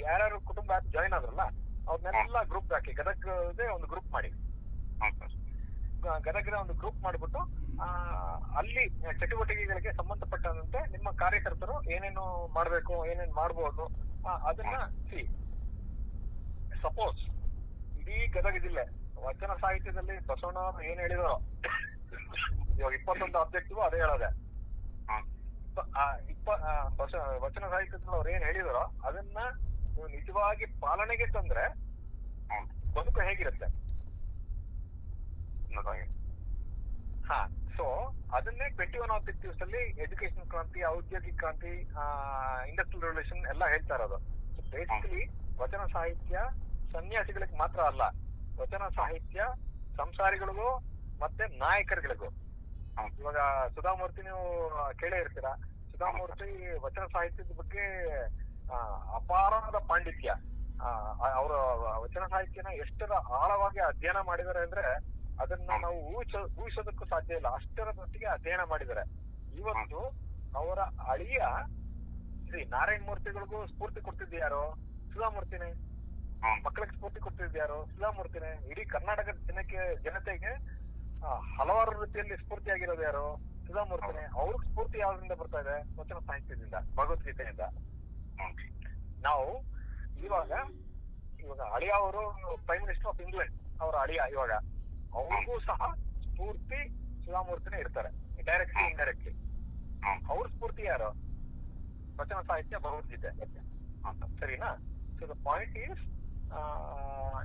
ಯಾರ್ಯಾರು ಕುಟುಂಬ ಜಾಯಿನ್ ಆದ್ರಲ್ಲ ಅವ್ರನ್ನೆಲ್ಲ ಗ್ರೂಪ್ ಹಾಕಿ ಗದಗ್ದೇ ಒಂದು ಗ್ರೂಪ್ ಮಾಡಿ. ಗದಗ್ನ ಒಂದು ಗ್ರೂಪ್ ಮಾಡ್ಬಿಟ್ಟು ಅಲ್ಲಿ ಚಟುವಟಿಕೆಗಳಿಗೆ ಸಂಬಂಧಪಟ್ಟಂತೆ ನಿಮ್ಮ ಕಾರ್ಯಕರ್ತರು ಏನೇನು ಮಾಡ್ಬೇಕು, ಏನೇನು ಮಾಡ್ಬೋದು ಅದನ್ನ ಸಪೋಸ್ ಇಡೀ ಗದಗ ಜಿಲ್ಲೆ ವಚನ ಸಾಹಿತ್ಯದಲ್ಲಿ ಬಸವಣ್ಣವರು ಏನ್ ಹೇಳಿದಾರೋ, ಇವಾಗ 21 ಆಬ್ಜೆಕ್ಟಿವ್ ಅದೇ ಹೇಳೋದೆ. ವಚನ ಸಾಹಿತ್ಯದಲ್ಲಿ ಅವ್ರು ಏನ್ ಹೇಳಿದಾರೋ ಅದನ್ನ ನೀವು ನಿಜವಾಗಿ ಪಾಲನೆಗೆ ತಂದ್ರೆ ಬದುಕು ಹೇಗಿರುತ್ತೆ. ಸೊ ಅದನ್ನೇ 21 ಆಬ್ಜೆಕ್ಟಿವ್ಸ್ ಅಲ್ಲಿ ಎಜುಕೇಶನ್ ಕ್ರಾಂತಿ, ಔದ್ಯೋಗಿಕ ಕ್ರಾಂತಿ, ಇಂಡಸ್ಟ್ರಿಯಲ್ ರೆವಲ್ಯೂಷನ್ ಎಲ್ಲ ಹೇಳ್ತಾ ಇರೋದು. ಬೇಸಿಕಲಿ ವಚನ ಸಾಹಿತ್ಯ ಸನ್ಯಾಸಿಗಳಿಗೆ ಮಾತ್ರ ಅಲ್ಲ, ವಚನ ಸಾಹಿತ್ಯ ಸಂಸಾರಿಗಳಿಗೂ ಮತ್ತೆ ನಾಯಕರುಗಳಿಗೂ. ಇವಾಗ ಸುಧಾಮೂರ್ತಿ ನೀವು ಕೇಳೇ ಇರ್ತೀರಾ. ಸುಧಾಮೂರ್ತಿ ವಚನ ಸಾಹಿತ್ಯದ ಬಗ್ಗೆ ಅಪಾರವಾದ ಪಾಂಡಿತ್ಯ. ಅವರ ವಚನ ಸಾಹಿತ್ಯನ ಎಷ್ಟರ ಆಳವಾಗಿ ಅಧ್ಯಯನ ಮಾಡಿದ್ದಾರೆ ಅಂದ್ರೆ ಅದನ್ನ ನಾವು ಊಹಿಸೋದಕ್ಕೂ ಸಾಧ್ಯ ಇಲ್ಲ, ಅಷ್ಟರ ಮಟ್ಟಿಗೆ ಅಧ್ಯಯನ ಮಾಡಿದ್ದಾರೆ. ಇವತ್ತು ಅವರ ಅಳಿಯ ನಾರಾಯಣ ಮೂರ್ತಿಗಳಿಗೂ ಸ್ಫೂರ್ತಿ ಕೊಡ್ತಿದ್ದ ಯಾರು? ಸುಧಾಮೂರ್ತಿನೇ. ಮಕ್ಕಳಿಗೆ ಸ್ಫೂರ್ತಿ ಕೊಡ್ತಿದ್ದ ಯಾರು? ಸುಧಾಮೂರ್ತಿನೇ. ಇಡೀ ಕರ್ನಾಟಕದ ಜನತೆಗೆ ಹಲವಾರು ರೀತಿಯಲ್ಲಿ ಸ್ಫೂರ್ತಿ ಆಗಿರೋದು ಯಾರು? ಸುಧಾಮೂರ್ತಿನೇ. ಅವ್ರಿಗೆ ಸ್ಫೂರ್ತಿ ಯಾವ್ದ್ರಿಂದ ಬರ್ತಾ ಇದೆ? ವಚನ ಸಾಹಿತ್ಯದಿಂದ, ಭಗವದ್ಗೀತೆಯಿಂದ. ನಾವು ಇವಾಗ ಅಳಿಯ ಅವರು ಪ್ರೈಮ್ ಮಿನಿಸ್ಟರ್ ಆಫ್ ಇಂಗ್ಲೆಂಡ್, ಅವರ ಅಳಿಯ ಇವಾಗ ಅವ್ರಿಗೂ ಸಹ ಸ್ಫೂರ್ತಿ ಸುಧಾಮೂರ್ತಿನೇ ಇರ್ತಾರೆ, ಡೈರೆಕ್ಟ್ಲಿ ಇಂಡೈರೆಕ್ಟ್ಲಿ. ಅವ್ರ ಸ್ಫೂರ್ತಿ ಯಾರು? ವಚನ ಸಾಹಿತ್ಯ, ಭಗವದ್ಗೀತೆ. ಸರಿನಾ? ಸೊ ದ ಪಾಯಿಂಟ್ ಈಸ್,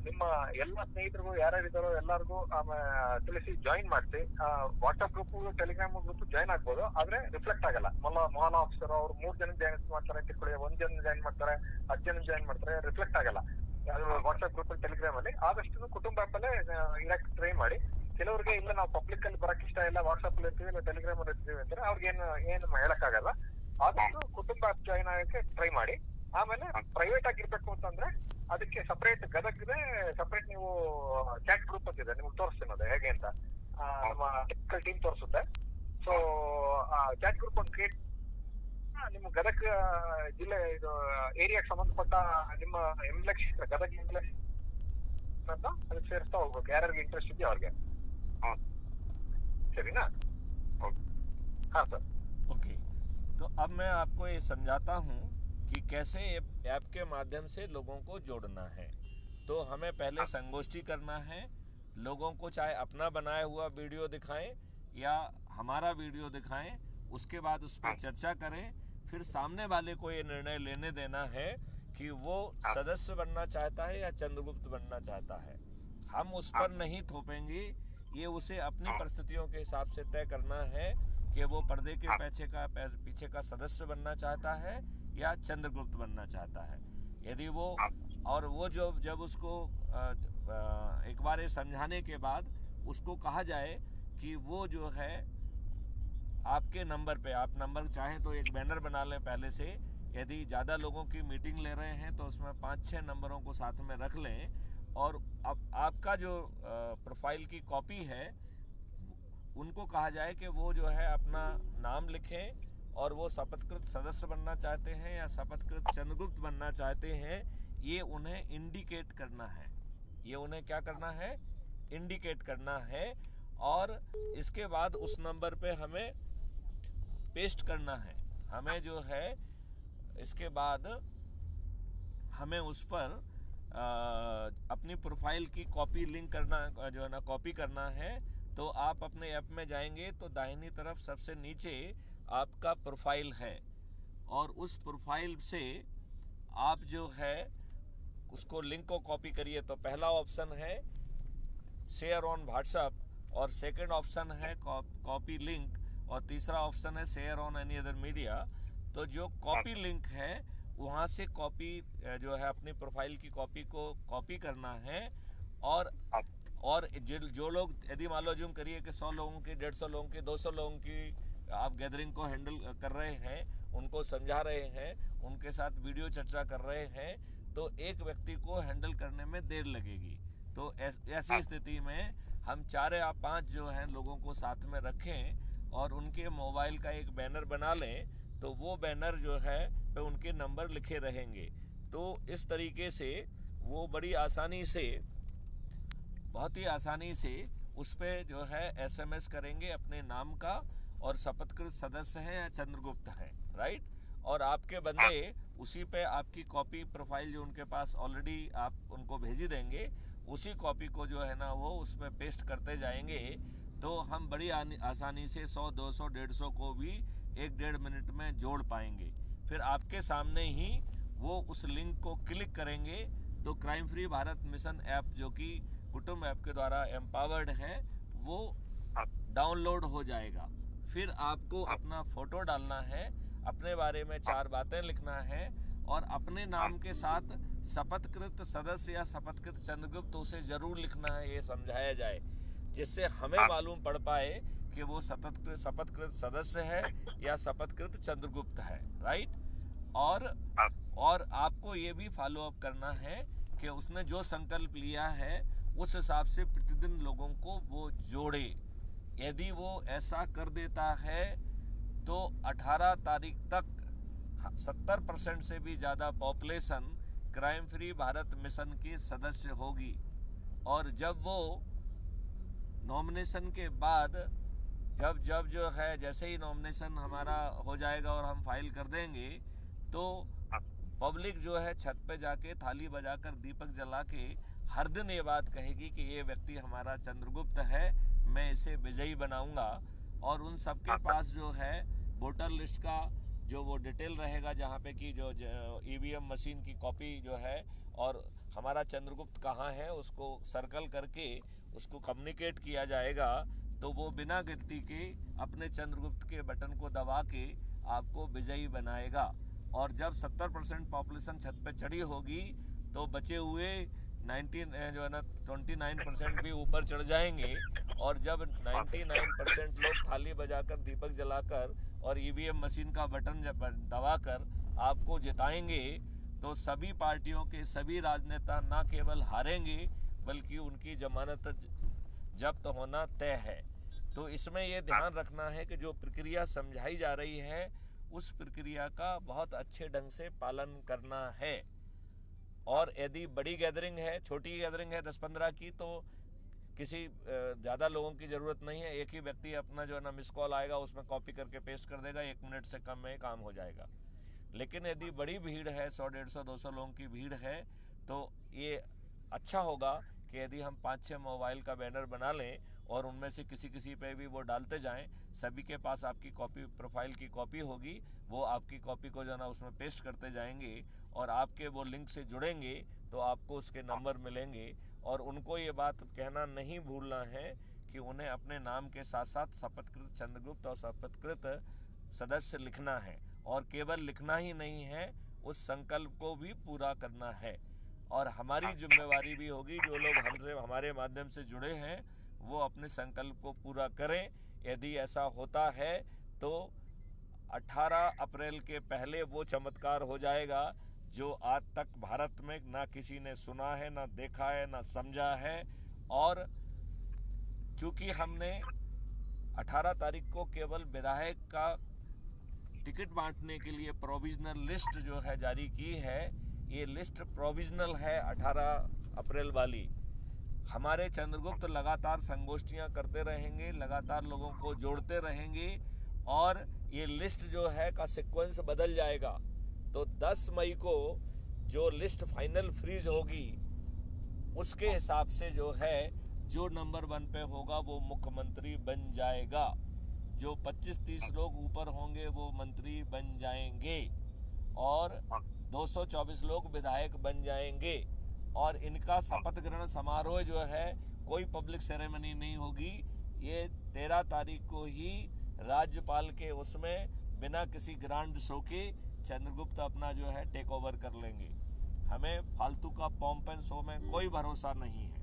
ನಿಮ್ಮ ಎಲ್ಲ ಸ್ನೇಹಿತರಿಗೂ ಯಾರ್ಯಾರಿದ್ದಾರೋ ಎಲ್ಲರಿಗೂ ತಿಳಿಸಿ ಜಾಯಿನ್ ಮಾಡಿಸಿ. WhatsApp group, Telegram group join ಆಗ್ಬೋದು, ಆದ್ರೆ ರಿಫ್ಲೆಕ್ಟ್ ಆಗಲ್ಲ. ಮೊಹಲ್ ಆಫೀಸರ್ ಅವ್ರು 3 ಜನ ಜಾಯಿನ್ ಮಾಡ್ತಾರೆ ಅಂತ ತಿಳ್ಕೊಳ್ಳಿ, 1 ಜನ ಜಾಯಿನ್ ಮಾಡ್ತಾರೆ, 10 ಜನ ಜಾಯಿನ್ ಮಾಡ್ತಾರೆ, ರಿಫ್ಲೆಕ್ಟ್ ಆಗಲ್ಲ. ವಾಟ್ಸ್ಆಪ್ ಗ್ರೂಪ್ ಅಲ್ಲಿ, ಟೆಲಿಗ್ರಾಮ್ ಅಲ್ಲಿ ಆದಷ್ಟು ಕುಟುಂಬ ಆಪ್ ಅಲ್ಲೇ ಇರಕ್ ಟ್ರೈ ಮಾಡಿ. ಕೆಲವರಿಗೆ ಇಲ್ಲ ನಾವು ಪಬ್ಲಿಕ್ ಅಲ್ಲಿ ಬರಕ್ ಇಷ್ಟ ಇಲ್ಲ, ವಾಟ್ಸ್ಆಪ್ ಅಲ್ಲಿ ಇರ್ತೀವಿ, ಇಲ್ಲ ಟೆಲಿಗ್ರಾಮ್ ಅಲ್ಲಿ ಇರ್ತೀವಿ ಅಂತಾರೆ, ಅವ್ರಿಗೆ ಏನು ಹೇಳಕ್ ಆಗಲ್ಲ. ಆದಷ್ಟು ಕುಟುಂಬ ಆಪ್ ಜಾಯಿನ್ ಆಗಕ್ಕೆ ಟ್ರೈ ಮಾಡಿ. ಆಮೇಲೆ ಪ್ರೈವೇಟ್ ಆಗಿರ್ಬೇಕು ಅಂತಂದ್ರೆ ಅದಕ್ಕೆ ಸಪರೇಟ್ ಗದಗ್ದೆ ಸಪರೇಟ್ ನೀವು ಚಾಟ್ ಗ್ರೂಪ್ ಅಂತಿದೆ, ನಿಮ್ಗೆ ತೋರಿಸ್ತೀನಿ ಅದು ಹೇಗೆ ಅಂತ. ನಮ್ಮ ಟೆಕ್ನಿಕಲ್ ಟೀಮ್ ತೋರಿಸುತ್ತೆ. ಸೊ ಚಾಟ್ ಗ್ರೂಪ್ ಒಂದು ಕ್ರಿಯೇಟ್, ನಿಮ್ಮ ಗದಗ ಜಿಲ್ಲೆ ಇದು ಏರಿಯಾಗೆ ಸಂಬಂಧಪಟ್ಟ ನಿಮ್ಮ MLA ಕ್ಷೇತ್ರ, ಗದಗ MLA ಅಂತ ಅದಕ್ಕೆ ಸೇರಿಸ್ತಾ ಹೋಗ್ಬೇಕು, ಯಾರ್ಯಾರಿಗೆ ಇಂಟ್ರೆಸ್ಟ್ ಇದೆಯೋ ಅವ್ರಿಗೆ. ಸರಿನಾ? हाँ सर।
ओके, तो अब मैं आपको ये समझाता हूँ कि कैसे ऐप के माध्यम से लोगों को जोड़ना है। तो हमें पहले संगोष्ठी करना है, लोगों को चाहे अपना बनाया हुआ वीडियो दिखाएं या हमारा वीडियो दिखाएं, उसके बाद उस पर चर्चा करें। फिर सामने वाले को ये निर्णय लेने देना है कि वो सदस्य बनना चाहता है या चंद्रगुप्त बनना चाहता है। हम उस पर नहीं थोपेंगे, ये उसे अपनी परिस्थितियों के हिसाब से तय करना है कि वो पर्दे के पीछे का सदस्य बनना चाहता है या चंद्रगुप्त बनना चाहता है। यदि वो और वो जब उसको एक बार ये समझाने के बाद उसको कहा जाए कि वो जो है आपके नंबर पे, आप नंबर चाहें तो एक बैनर बना लें पहले से। यदि ज़्यादा लोगों की मीटिंग ले रहे हैं तो उसमें 5-6 नंबरों को साथ में रख लें, और अब आपका जो प्रोफाइल की कॉपी है उनको कहा जाए कि वो जो है अपना नाम लिखें, और वो शपथकृत सदस्य बनना चाहते हैं या शपथकृत चंद्रगुप्त बनना चाहते हैं, ये उन्हें इंडिकेट करना है। ये उन्हें क्या करना है? इंडिकेट करना है। और इसके बाद उस नंबर पे हमें पेस्ट करना है। हमें जो है इसके बाद हमें उस पर अपनी प्रोफाइल की कॉपी लिंक करना, जो है ना, कॉपी करना है। तो आप अपने ऐप में जाएंगे तो दाहिनी तरफ सबसे नीचे आपका प्रोफाइल है, और उस प्रोफाइल से आप जो है उसको लिंक को कॉपी करिए। तो पहला ऑप्शन है शेयर ऑन व्हाट्सएप, और सेकंड ऑप्शन है कॉपी लिंक, और तीसरा ऑप्शन है share on any other media. तो जो कॉपी लिंक है वहाँ से कॉपी जो है अपनी प्रोफाइल की कॉपी को कॉपी करना है, और जो लोग, यदि मान लो जूम करिए कि 100 लोगों की, 150 लोगों की, 200 लोगों की आप गैदरिंग को हैंडल कर रहे हैं, उनको समझा रहे हैं, उनके साथ वीडियो चर्चा कर रहे हैं, तो एक व्यक्ति को हैंडल करने में देर लगेगी। तो ऐसी स्थिति में हम 4 या 5 जो हैं लोगों को साथ में रखें और उनके मोबाइल का एक बैनर बना लें, तो वो बैनर जो है पे उनके नंबर लिखे रहेंगे। तो इस तरीके से वो बड़ी आसानी से, बहुत ही आसानी से उस पर जो है SMS करेंगे अपने नाम का, और शपथकृत सदस्य हैं या चंद्रगुप्त हैं, राइट। और आपके बंदे उसी पे आपकी कॉपी प्रोफाइल जो उनके पास ऑलरेडी आप उनको भेजी देंगे, उसी कॉपी को जो है ना वो उसमें पेस्ट करते जाएंगे। तो हम बड़ी आसानी से 100, 200, 150 को भी 1-1.5 मिनट में जोड़ पाएंगे। फिर आपके सामने ही वो उस लिंक को क्लिक करेंगे तो crime free Bharat mission app, जो कि कुटुंब ऐप के द्वारा एम्पावर्ड है, वो डाउनलोड हो जाएगा। फिर आपको अपना फोटो डालना है, अपने बारे में 4 बातें लिखना है, और अपने नाम के साथ शपथकृत सदस्य या शपथकृत चंद्रगुप्त उसे जरूर लिखना है, ये समझाया जाए, जिससे हमें मालूम पड़ पाए कि वो शपथकृत सदस्य है या शपथकृत चंद्रगुप्त है, राइट। और आपको ये भी फॉलो अप करना है कि उसने जो संकल्प लिया है उस हिसाब से प्रतिदिन लोगों को वो जोड़े। यदि वो ऐसा कर देता है तो 18 तारीख तक 70% से भी ज़्यादा population crime free Bharat mission की सदस्य होगी। और जब वो नॉमिनेशन के बाद, जब जो है, जैसे ही नॉमिनेशन हमारा हो जाएगा और हम फाइल कर देंगे, तो पब्लिक जो है छत पे जाके थाली बजाकर दीपक जला के हर दिन ये बात कहेगी कि ये व्यक्ति हमारा चंद्रगुप्त है, मैं इसे विजयी बनाऊंगा। और उन सबके पास जो है वोटर लिस्ट का जो वो डिटेल रहेगा, जहाँ पे कि जो EVM मशीन की कॉपी जो है और हमारा चंद्रगुप्त कहाँ है उसको सर्कल करके उसको कम्युनिकेट किया जाएगा। तो वो बिना गलती के अपने चंद्रगुप्त के बटन को दबा के आपको विजयी बनाएगा। और जब 70% पॉपुलेशन छत पे चढ़ी होगी तो बचे हुए 29% भी ऊपर चढ़ जाएंगे। और जब 99% लोग थाली बजाकर, दीपक जलाकर और EVM मशीन का बटन दबाकर आपको जिताएंगे, तो सभी पार्टियों के सभी राजनेता न केवल हारेंगे बल्कि उनकी जमानत जब्त होना तय है। तो इसमें यह ध्यान रखना है कि जो प्रक्रिया समझाई जा रही है उस प्रक्रिया का बहुत अच्छे ढंग से पालन करना है। और यदि बड़ी गैदरिंग है, छोटी गैदरिंग है 10-15 की, तो किसी ज़्यादा लोगों की ज़रूरत नहीं है। एक ही व्यक्ति अपना जो है ना मिस कॉल आएगा उसमें कॉपी करके पेस्ट कर देगा, 1 मिनट से कम में काम हो जाएगा। लेकिन यदि बड़ी भीड़ है, 100, 150, 200 लोगों की भीड़ है, तो ये अच्छा होगा कि यदि हम 5-6 मोबाइल का बैनर बना लें और उनमें से किसी पे भी वो डालते जाएं। सभी के पास आपकी कॉपी, प्रोफाइल की कॉपी होगी, वो आपकी कॉपी को जो है ना उसमें पेस्ट करते जाएंगे और आपके वो लिंक से जुड़ेंगे तो आपको उसके नंबर मिलेंगे। और उनको ये बात कहना नहीं भूलना है कि उन्हें अपने नाम के साथ साथ शपथकृत चंद्रगुप्त और शपथकृत सदस्य लिखना है। और केवल लिखना ही नहीं है, उस संकल्प को भी पूरा करना है। और हमारी जिम्मेवारी भी होगी, जो लोग हमसे, हमारे माध्यम से जुड़े हैं, वो अपने संकल्प को पूरा करें। यदि ऐसा होता है तो 18 अप्रैल के पहले वो चमत्कार हो जाएगा जो आज तक भारत में ना किसी ने सुना है, ना देखा है, ना समझा है। और चूँकि हमने 18 तारीख को केवल विधायक का टिकट बांटने के लिए प्रोविजनल लिस्ट जो है जारी की है, ये लिस्ट प्रोविजनल है 18 अप्रैल वाली। हमारे चंद्रगुप्त लगातार संगोष्ठियां करते रहेंगे, लगातार लोगों को जोड़ते रहेंगे, और ये लिस्ट जो है का सीक्वेंस बदल जाएगा। तो 10 मई को जो लिस्ट फाइनल फ्रीज होगी उसके हिसाब से जो है जो नंबर 1 पे होगा वो मुख्यमंत्री बन जाएगा। जो 25-30 लोग ऊपर होंगे वो मंत्री बन जाएंगे और 224 लोग विधायक बन जाएंगे। और इनका शपथ ग्रहण समारोह जो है कोई पब्लिक सेरेमनी नहीं होगी। ये 13 तारीख को ही राज्यपाल के उसमें बिना किसी ग्रांड शो के चंद्रगुप्त अपना जो है टेक ओवर कर लेंगे। हमें फालतू का पॉम्प एंड शो में कोई भरोसा नहीं है।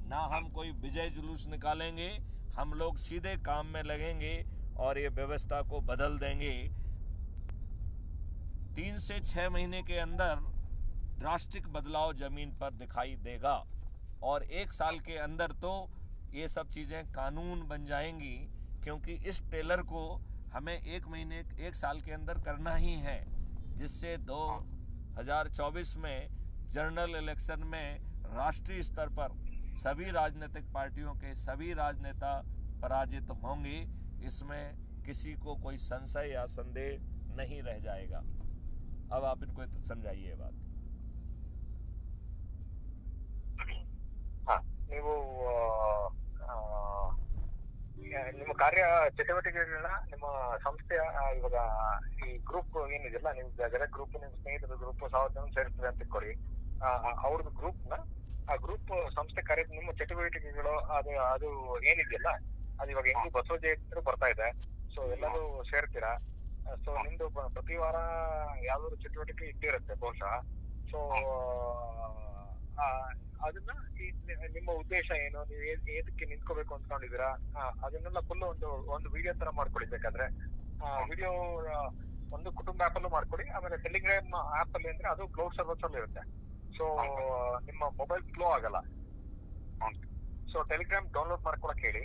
ना हम कोई विजय जुलूस निकालेंगे, हम लोग सीधे काम में लगेंगे और ये व्यवस्था को बदल देंगे। 3 से 6 महीने के अंदर ड्रास्टिक बदलाव जमीन पर दिखाई देगा और 1 साल के अंदर तो ये सब चीज़ें कानून बन जाएंगी, क्योंकि इस टेलर को हमें 1 साल के अंदर करना ही है, जिससे 2024 में जनरल इलेक्शन में राष्ट्रीय स्तर पर सभी राजनीतिक पार्टियों के सभी राजनेता पराजित होंगे। इसमें किसी को कोई संशय या संदेह नहीं रह जाएगा। अब आप इनको समझाइए ये बात।
हाँ, ನೀವು ನಿಮ್ಮ ಕಾರ್ಯ ಚಟುವಟಿಕೆಗಳನ್ನ ನಿಮ್ಮ ಸಂಸ್ಥೆಯ ಇವಾಗ ಈ ಗ್ರೂಪ್ ಏನಿದೆಯಲ್ಲ, ನಿಮ್ ಗದಗ ಗ್ರೂಪ್, ನಿಮ್ ಸ್ನೇಹಿತರ ಗ್ರೂಪ್ 1000 ಜನ ಸೇರಿರ್ತದೆ ಅಂತ ಕೊಡಿ. ಅವ್ರದ್ದು ಗ್ರೂಪ್ನ ಆ ಗ್ರೂಪ್ ಸಂಸ್ಥೆ ಕಾರ್ಯ ನಿಮ್ಮ ಚಟುವಟಿಕೆಗಳು ಅದು ಏನಿದೆಯಲ್ಲ ಅದು ಇವಾಗ ಹೆಂಗು ಬಸವ ಜಯಂತಿ ಬರ್ತಾ ಇದೆ. ಸೊ ಎಲ್ಲರೂ ಸೇರ್ತೀರಾ. ಸೊ ನಿಮ್ದು ಪ್ರತಿ ವಾರ ಯಾವ್ದಾದ್ರು ಚಟುವಟಿಕೆ ಇದ್ದಿರುತ್ತೆ ಬಹುಶಃ. ಸೊ ಅದನ್ನ ನಿಮ್ಮ ಉದ್ದೇಶ ಏನು, ನೀವು ಏದಕ್ಕೆ ನಿಂತ್ಕೋಬೇಕು ಅಂದ್ಕೊಂಡಿದ್ದೀರಾ, ಅದನ್ನೆಲ್ಲ ಫುಲ್ ಒಂದು ವಿಡಿಯೋ ತರ ಮಾಡ್ಕೊಡಿ. ಬೇಕಾದ್ರೆ ವಿಡಿಯೋ ಒಂದು ಕುಟುಂಬ ಆಪ್ ಅಲ್ಲೂ ಮಾಡ್ಕೊಡಿ. ಆಮೇಲೆ ಟೆಲಿಗ್ರಾಮ್ ಆಪ್ ಅಲ್ಲಿ ಅಂದ್ರೆ ಅದು ಕ್ಲೌಡ್ ಸರ್ವರ್ಸ್ ಅಲ್ಲಿ ಇರುತ್ತೆ. ಸೊ ನಿಮ್ಮ ಮೊಬೈಲ್ ಫ್ಲೋ ಆಗಲ್ಲ. ಸೊ ಟೆಲಿಗ್ರಾಮ್ ಡೌನ್ಲೋಡ್ ಮಾಡ್ಕೊಳಕ್ ಹೇಳಿ.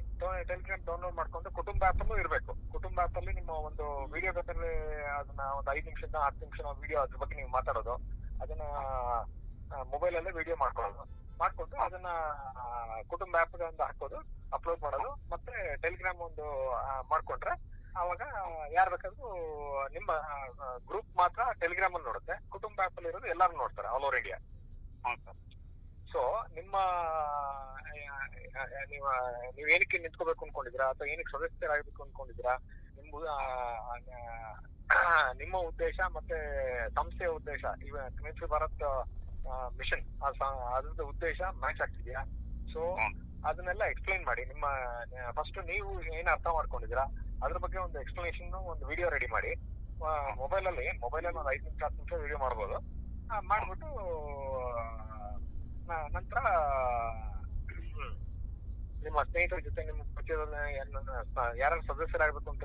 ಟೆಲಿಗ್ರಾಮ್ ಡೌನ್ಲೋಡ್ ಮಾಡ್ಕೊಂಡು ಕುಟುಂಬ ಆಪ್ ಅಲ್ಲೂ ಇರಬೇಕು. ಕುಟುಂಬ ಆಪ್ ಅಲ್ಲಿ ನಿಮ್ಮ ಒಂದು ವಿಡಿಯೋ ಬೇಕಾದ್ರೆ ಅದನ್ನ ಒಂದು 5 ನಿಮಿಷದ 10 ನಿಮಿಷ ವಿಡಿಯೋ ಅದ್ರ ಬಗ್ಗೆ ನೀವು ಮಾತಾಡೋದು, ಅದನ್ನ ಮೊಬೈಲ್ ಅಲ್ಲೇ ವಿಡಿಯೋ ಮಾಡ್ಕೊಂಡು ಅದನ್ನ ಕುಟುಂಬ ಆಪ್ ಒಂದು ಹಾಕೋದು, ಅಪ್ಲೋಡ್ ಮಾಡೋದು, ಮತ್ತೆ ಟೆಲಿಗ್ರಾಮ್ ಒಂದು ಮಾಡ್ಕೊಂಡ್ರೆ ಅವಾಗ ಯಾರು ಬೇಕಾದ್ರೂ ನಿಮ್ಮ ಗ್ರೂಪ್ ಮಾತ್ರ ಟೆಲಿಗ್ರಾಮ್ ಅಲ್ಲಿ ನೋಡುತ್ತೆ, ಕುಟುಂಬ ಆಪ್ ಅಲ್ಲಿ ಇರೋದು ಎಲ್ಲಾರು ನೋಡ್ತಾರೆ ಆಲ್ ಓವರ್ ಇಂಡಿಯಾ. ಸೊ ನೀವು ಏನಕ್ಕೆ ನಿಂತ್ಕೋಬೇಕು ಅನ್ಕೊಂಡಿದ್ದೀರಾ ಅಥವಾ ಏನಕ್ಕೆ ಸದಸ್ಯರಾಗಬೇಕು ಅನ್ಕೊಂಡಿದ್ದೀರಾ, ನಿಮ್ಮ ಉದ್ದೇಶ ಮತ್ತೆ ಸಂಸ್ಥೆಯ ಉದ್ದೇಶ, ಇವ ಕ್ಲೀನ್ ಭಾರತ್ ಮಿಷನ್ ಅದ್ರದ್ದು ಉದ್ದೇಶ ಮ್ಯಾಚ್ ಆಗ್ತಿದ್ಯಾ? ಸೊ ಅದನ್ನೆಲ್ಲ ಎಕ್ಸ್ಪ್ಲೈನ್ ಮಾಡಿ. ನಿಮ್ಮ ಫಸ್ಟ್ ನೀವು ಏನ್ ಅರ್ಥ ಮಾಡ್ಕೊಂಡಿದ್ದೀರಾ ಅದ್ರ ಬಗ್ಗೆ ಒಂದು ಎಕ್ಸ್ಪ್ಲನೇಷನ್, ಒಂದು ವಿಡಿಯೋ ರೆಡಿ ಮಾಡಿ. ಮೊಬೈಲಲ್ಲಿ ಒಂದು 5 ನಿಮಿಷ 10 ನಿಮಿಷ ವಿಡಿಯೋ ಮಾಡ್ಬೋದು. ಮಾಡ್ಬಿಟ್ಟು ನಂತರ ನಿಮ್ಮ ಸ್ನೇಹಿತರ ಜೊತೆ, ನಿಮ್ಮ ಪರಿಚಯದ ಯಾರು ಸದಸ್ಯರಾಗಬೇಕು ಅಂತ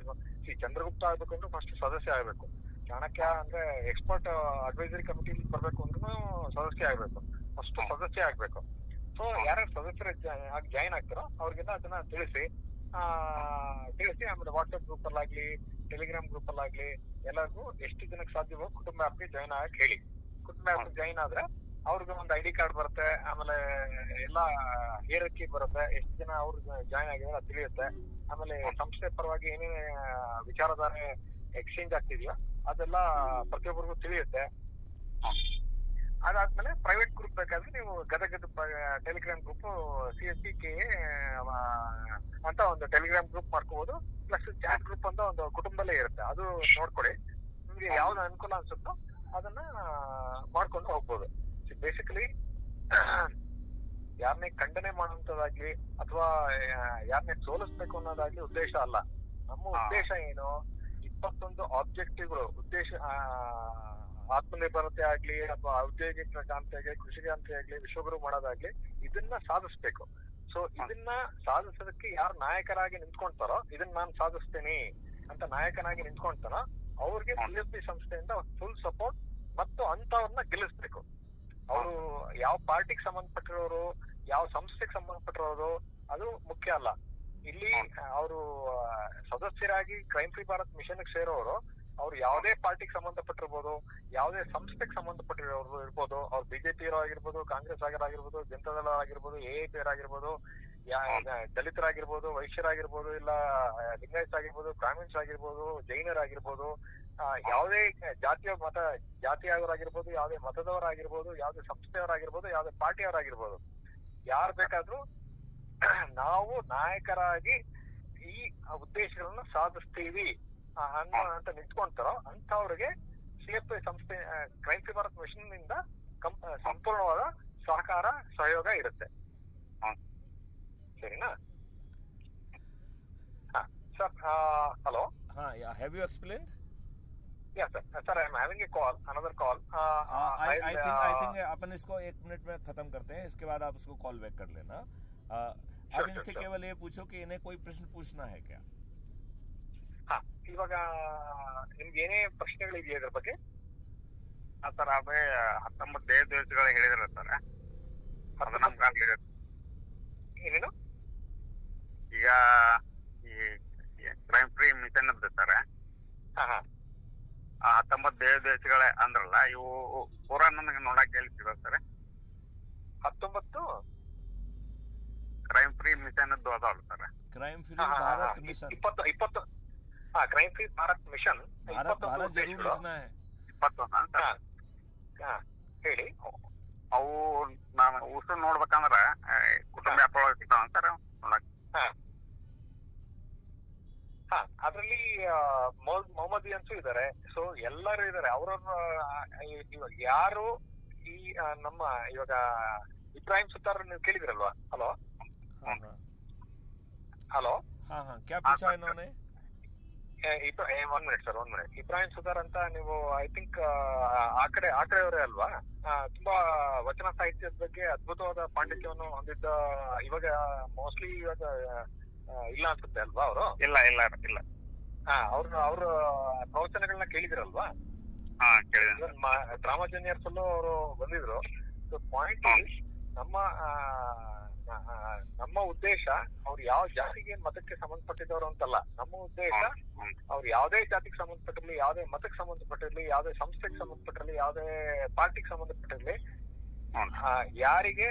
ಚಂದ್ರಗುಪ್ತ ಆಗ್ಬೇಕು ಅಂದ್ರೆ ಫಸ್ಟ್ ಸದಸ್ಯ ಆಗ್ಬೇಕು. ಚಾಣಕ್ಯ ಅಂದ್ರೆ ಎಕ್ಸ್ಪರ್ಟ್ ಅಡ್ವೈಸರಿ ಕಮಿಟಿ ಬರ್ಬೇಕು ಅಂದ್ರೂ ಸದಸ್ಯ ಆಗ್ಬೇಕು. ಫಸ್ಟ್ ಸದಸ್ಯ ಆಗ್ಬೇಕು. ಸೊ ಯಾರ್ಯಾರು ಸದಸ್ಯರ ಜಾಯಿನ್ ಆಗ್ತಾರೋ ಅವ್ರಿಗೆಲ್ಲ ಅದನ್ನ ತಿಳಿಸಿ ಆಮೇಲೆ ವಾಟ್ಸ್ಆಪ್ ಗ್ರೂಪ್ ಅಲ್ಲಾಗ್ಲಿ ಟೆಲಿಗ್ರಾಮ್ ಗ್ರೂಪ್ ಅಲ್ಲಾಗ್ಲಿ ಎಲ್ಲರಿಗೂ ಎಷ್ಟು ಜನಕ್ಕೆ ಸಾಧ್ಯವೋ ಕುಟುಂಬ ಆಪ್ಗೆ ಜಾಯಿನ್ ಆಗಕ್ಕೆ ಹೇಳಿ. ಕುಟುಂಬ ಆಪ್ ಜಾಯಿನ್ ಆದ್ರೆ ಅವ್ರಿಗೆ ಒಂದು ID ಕಾರ್ಡ್ ಬರುತ್ತೆ, ಆಮೇಲೆ ಎಲ್ಲಾ ಏರಕ್ಕಿ ಬರುತ್ತೆ, ಎಷ್ಟು ಜನ ಅವ್ರು ಜಾಯಿನ್ ಆಗಿದ್ರೆ ಅದು ತಿಳಿಯುತ್ತೆ. ಆಮೇಲೆ ಸಂಸ್ಥೆ ಪರವಾಗಿ ಏನೇನು ವಿಚಾರಧಾರೆ ಎಕ್ಸ್ಚೇಂಜ್ ಆಗ್ತಿದೆಯೋ ಅದೆಲ್ಲ ಪ್ರತಿಯೊಬ್ಬರಿಗೂ ತಿಳಿಯುತ್ತೆ. ಅದಾದ್ಮೇಲೆ ಪ್ರೈವೇಟ್ ಗ್ರೂಪ್ ಬೇಕಾದ್ರೆ ನೀವು ಗದಗದ ಟೆಲಿಗ್ರಾಮ್ ಗ್ರೂಪ್ CSPK ಅಂತ ಒಂದು ಟೆಲಿಗ್ರಾಮ್ ಗ್ರೂಪ್ ಮಾಡ್ಕೋಬಹುದು. ಪ್ಲಸ್ ಚಾಟ್ ಗ್ರೂಪ್ ಅಂತ ಒಂದು ಕುಟುಂಬದಲ್ಲೇ ಇರುತ್ತೆ, ಅದು ನೋಡ್ಕೊಡಿ. ನಿಮ್ಗೆ ಯಾವ್ದು ಅನುಕೂಲ ಅನ್ಸುತ್ತೋ ಅದನ್ನ ಮಾಡ್ಕೊಂಡು ಹೋಗ್ಬೋದು. ಬೇಸಿಕಲಿ ಯಾರನ್ನೇ ಖಂಡನೆ ಮಾಡುವಂತದಾಗ್ಲಿ ಅಥವಾ ಯಾರನ್ನೇ ಸೋಲಿಸ್ಬೇಕು ಅನ್ನೋದಾಗ್ಲಿ ಉದ್ದೇಶ ಅಲ್ಲ. ನಮ್ಮ ಉದ್ದೇಶ ಏನು, 21 ಆಬ್ಜೆಕ್ಟಿವ್ಗಳು ಉದ್ದೇಶ, ಆತ್ಮನಿರ್ಭರತೆ ಆಗ್ಲಿ ಅಥವಾ ಔದ್ಯೋಗಿಕ ಕ್ರಾಂತಿ ಆಗ್ಲಿ, ಕೃಷಿ ಕ್ರಾಂತಿ ಆಗ್ಲಿ, ವಿಶ್ವಗುರು ಮಾಡೋದಾಗ್ಲಿ, ಇದನ್ನ ಸಾಧಿಸ್ಬೇಕು. ಸೊ ಇದನ್ನ ಸಾಧಿಸೋದಕ್ಕೆ ಯಾರು ನಾಯಕರಾಗಿ ನಿಂತ್ಕೊಂತಾರೋ, ಇದನ್ನ ನಾನು ಸಾಧಿಸ್ತೇನೆ ಅಂತ ನಾಯಕನಾಗಿ ನಿಂತ್ಕೊಂತಾರೋ ಅವ್ರಿಗೆ CSP ಸಂಸ್ಥೆಯಿಂದ ಫುಲ್ ಸಪೋರ್ಟ್ ಮತ್ತು ಅಂತವ್ರನ್ನ ಗೆಲ್ಲಿಸ್ಬೇಕು. ಅವರು ಯಾವ ಪಾರ್ಟಿಗೆ ಸಂಬಂಧಪಟ್ಟಿರೋರು, ಯಾವ ಸಂಸ್ಥೆಗೆ ಸಂಬಂಧಪಟ್ಟಿರೋರು ಅದು ಮುಖ್ಯ ಅಲ್ಲ. ಇಲ್ಲಿ ಅವರು ಸದಸ್ಯರಾಗಿ ಕ್ರೈಮ್ ಫ್ರೀ ಭಾರತ್ ಮಿಷನ್ ಸೇರೋರು ಅವ್ರು ಯಾವುದೇ ಪಾರ್ಟಿಗೆ ಸಂಬಂಧಪಟ್ಟಿರ್ಬೋದು, ಯಾವುದೇ ಸಂಸ್ಥೆಗೆ ಸಂಬಂಧಪಟ್ಟಿರೋರು ಇರ್ಬೋದು. ಅವ್ರು ಬಿಜೆಪಿ ಆಗಿರ್ಬೋದು, ಕಾಂಗ್ರೆಸ್ ಆಗಿರ್ಬೋದು, ಜನತಾದಳ ಆಗಿರ್ಬೋದು, AAP ಆಗಿರ್ಬೋದು, ದಲಿತರಾಗಿರ್ಬೋದು, ವೈಶ್ಯರಾಗಿರ್ಬೋದು, ಇಲ್ಲ ಲಿಂಗಾಯತ್ ಆಗಿರ್ಬೋದು, ಬ್ರಾಹ್ಮಿನ್ಸ್ ಆಗಿರ್ಬೋದು, ಜೈನರಾಗಿರ್ಬೋದು, ಯಾವುದೇ ಜಾತಿಯವರಾಗಿರ್ಬೋದು, ಯಾವುದೇ ಮತದವರಾಗಿರ್ಬೋದು, ಯಾವುದೇ ಸಂಸ್ಥೆಯವರಾಗಿರ್ಬೋದು, ಯಾವುದೇ ಪಾರ್ಟಿಯವರಾಗಿರ್ಬೋದು, ಯಾರು ಬೇಕಾದ್ರೂ ನಾವು ನಾಯಕರಾಗಿ ಈ ಉದ್ದೇಶಗಳನ್ನ ಸಾಧಿಸ್ತೀವಿ ಅಂತ ನಿಂತ್ಕೊಂತಾರೋ ಅಂತವ್ರಿಗೆ CFI ಸಂಸ್ಥೆ ಕ್ರೈಮ್ ಫ್ರೀ ಭಾರತ್ ಮಿಷನ್ ನಿಂದ ಸಂಪೂರ್ಣವಾದ ಸಹಕಾರ ಸಹಯೋಗ ಇರುತ್ತೆ. ಸರಿನಾ? Sir hello.
Have you explained?
Yeah sir. Sir, I am having a call, another call.
I think अपन इसको 1 मिनट में खत्म करते हैं, इसके बाद आप उसको कॉल बैक कर लेना. अब इनसे केवल ये पूछो कि इन्हें कोई प्रश्न पूछना है क्या?
ಇವಾಗ ನಿಮ್ಗೆ ಏನೇ ಪ್ರಶ್ನೆಗಳಿದೆಯಾ ಇದ್ರ ಬಗ್ಗೆ?
ಸರ್ ಅದೇ 19 ದಿವಸಗಳು ಹೇಳಿದ್ರೆ ಸರ್ ಅದು ನಮ್ಗೆ
ಏನೇನು
ಈಗ ಈ ಕ್ರೈಮ್ ಫ್ರೀ ಮಿಷನ್ ಅಂತ ಸರ್ 19 ದಿವಸಗಳ ಅಂದ್ರಲ್ಲ ಇವು ಪೂರಾ ನನಗೆ ನೋಡಕ್ ಹೇಳ್ತಿದ ಸರ್
19
ಕ್ರೈಮ್ ಫ್ರೀ ಮಿಷನ್ ಅದಾವಲ್ಲ sir.
Crime free Bharat mission
20 crime free Bharat mission
Bharat जरूर लिखना है.
21
ಹೇಳಿ.
ಅವು ನಾನು ಉಸು ನೋಡ್ಬೇಕಂದ್ರ ಕುಟುಂಬ ವ್ಯಾಪಾರ ಸಿಗ್ತಾವ ಸರ್ ನೋಡಕ್.
ಅದ್ರಲ್ಲಿ ಮೊಹಮ್ಮದಿಯನ್ಸು ಇದಾರೆ. ಸೊ ಎಲ್ಲರೂ ಇದಾರೆ. ಅವ್ರನ್ನ ಇವಾಗ ಯಾರು ಈ ನಮ್ಮ ಇವಾಗ ಇಬ್ರಾಹಿಂ ಸುತಾರ್ ನೀವು ಕೇಳಿದಿರಲ್ವಾ? Hello hello.
क्या पूछा इन्होंने?
1 minute sir, 1 minute. Ibrahim Sutar ಅಂತ ನೀವು ಐ ಥಿಂಕ್ ಆ ಕಡೆಯವರೇ ಅಲ್ವಾ? ತುಂಬಾ ವಚನ ಸಾಹಿತ್ಯದ ಬಗ್ಗೆ ಅದ್ಭುತವಾದ ಪಾಂಡಿತ್ಯವನ್ನು ಹೊಂದಿದ್ದ, ಇವಾಗ ಮೋಸ್ಟ್ಲಿ ಇವಾಗ ಇಲ್ಲ ಅನ್ಸುತ್ತೆ ಅಲ್ವಾ ಅವರು?
ಇಲ್ಲ ಇಲ್ಲ ಇಲ್ಲ.
ಅವ್ರ ಪ್ರವಚನಗಳನ್ನ ಕೇಳಿದಿರಲ್ವಾ?
ಕೇಳಿದೆ.
ಡ್ರಾಮಾ ಜೂನಿಯರ್ಸ್ ಅಲ್ಲೂ ಅವರು ಬಂದಿದ್ರು. ಸೊ ಪಾಯಿಂಟ್ ನಮ್ಮ ಉದ್ದೇಶ ಅವ್ರು ಯಾವ ಜಾತಿಗೆ ಮತಕ್ಕೆ ಸಂಬಂಧಪಟ್ಟಿದವರು ಅಂತಲ್ಲ. ನಮ್ಮ ಉದ್ದೇಶ ಅವ್ರು ಯಾವ್ದೇ ಜಾತಿಗೆ ಸಂಬಂಧಪಟ್ಟಿರ್ಲಿ, ಯಾವ್ದೇ ಮತಕ್ಕೆ ಸಂಬಂಧಪಟ್ಟಿರ್ಲಿ, ಯಾವ್ದೇ ಸಂಸ್ಥೆಗೆ ಸಂಬಂಧಪಟ್ಟಿರ್ಲಿ, ಯಾವ್ದೇ ಪಾರ್ಟಿಗೆ ಸಂಬಂಧಪಟ್ಟಿರ್ಲಿ, ಯಾರಿಗೆ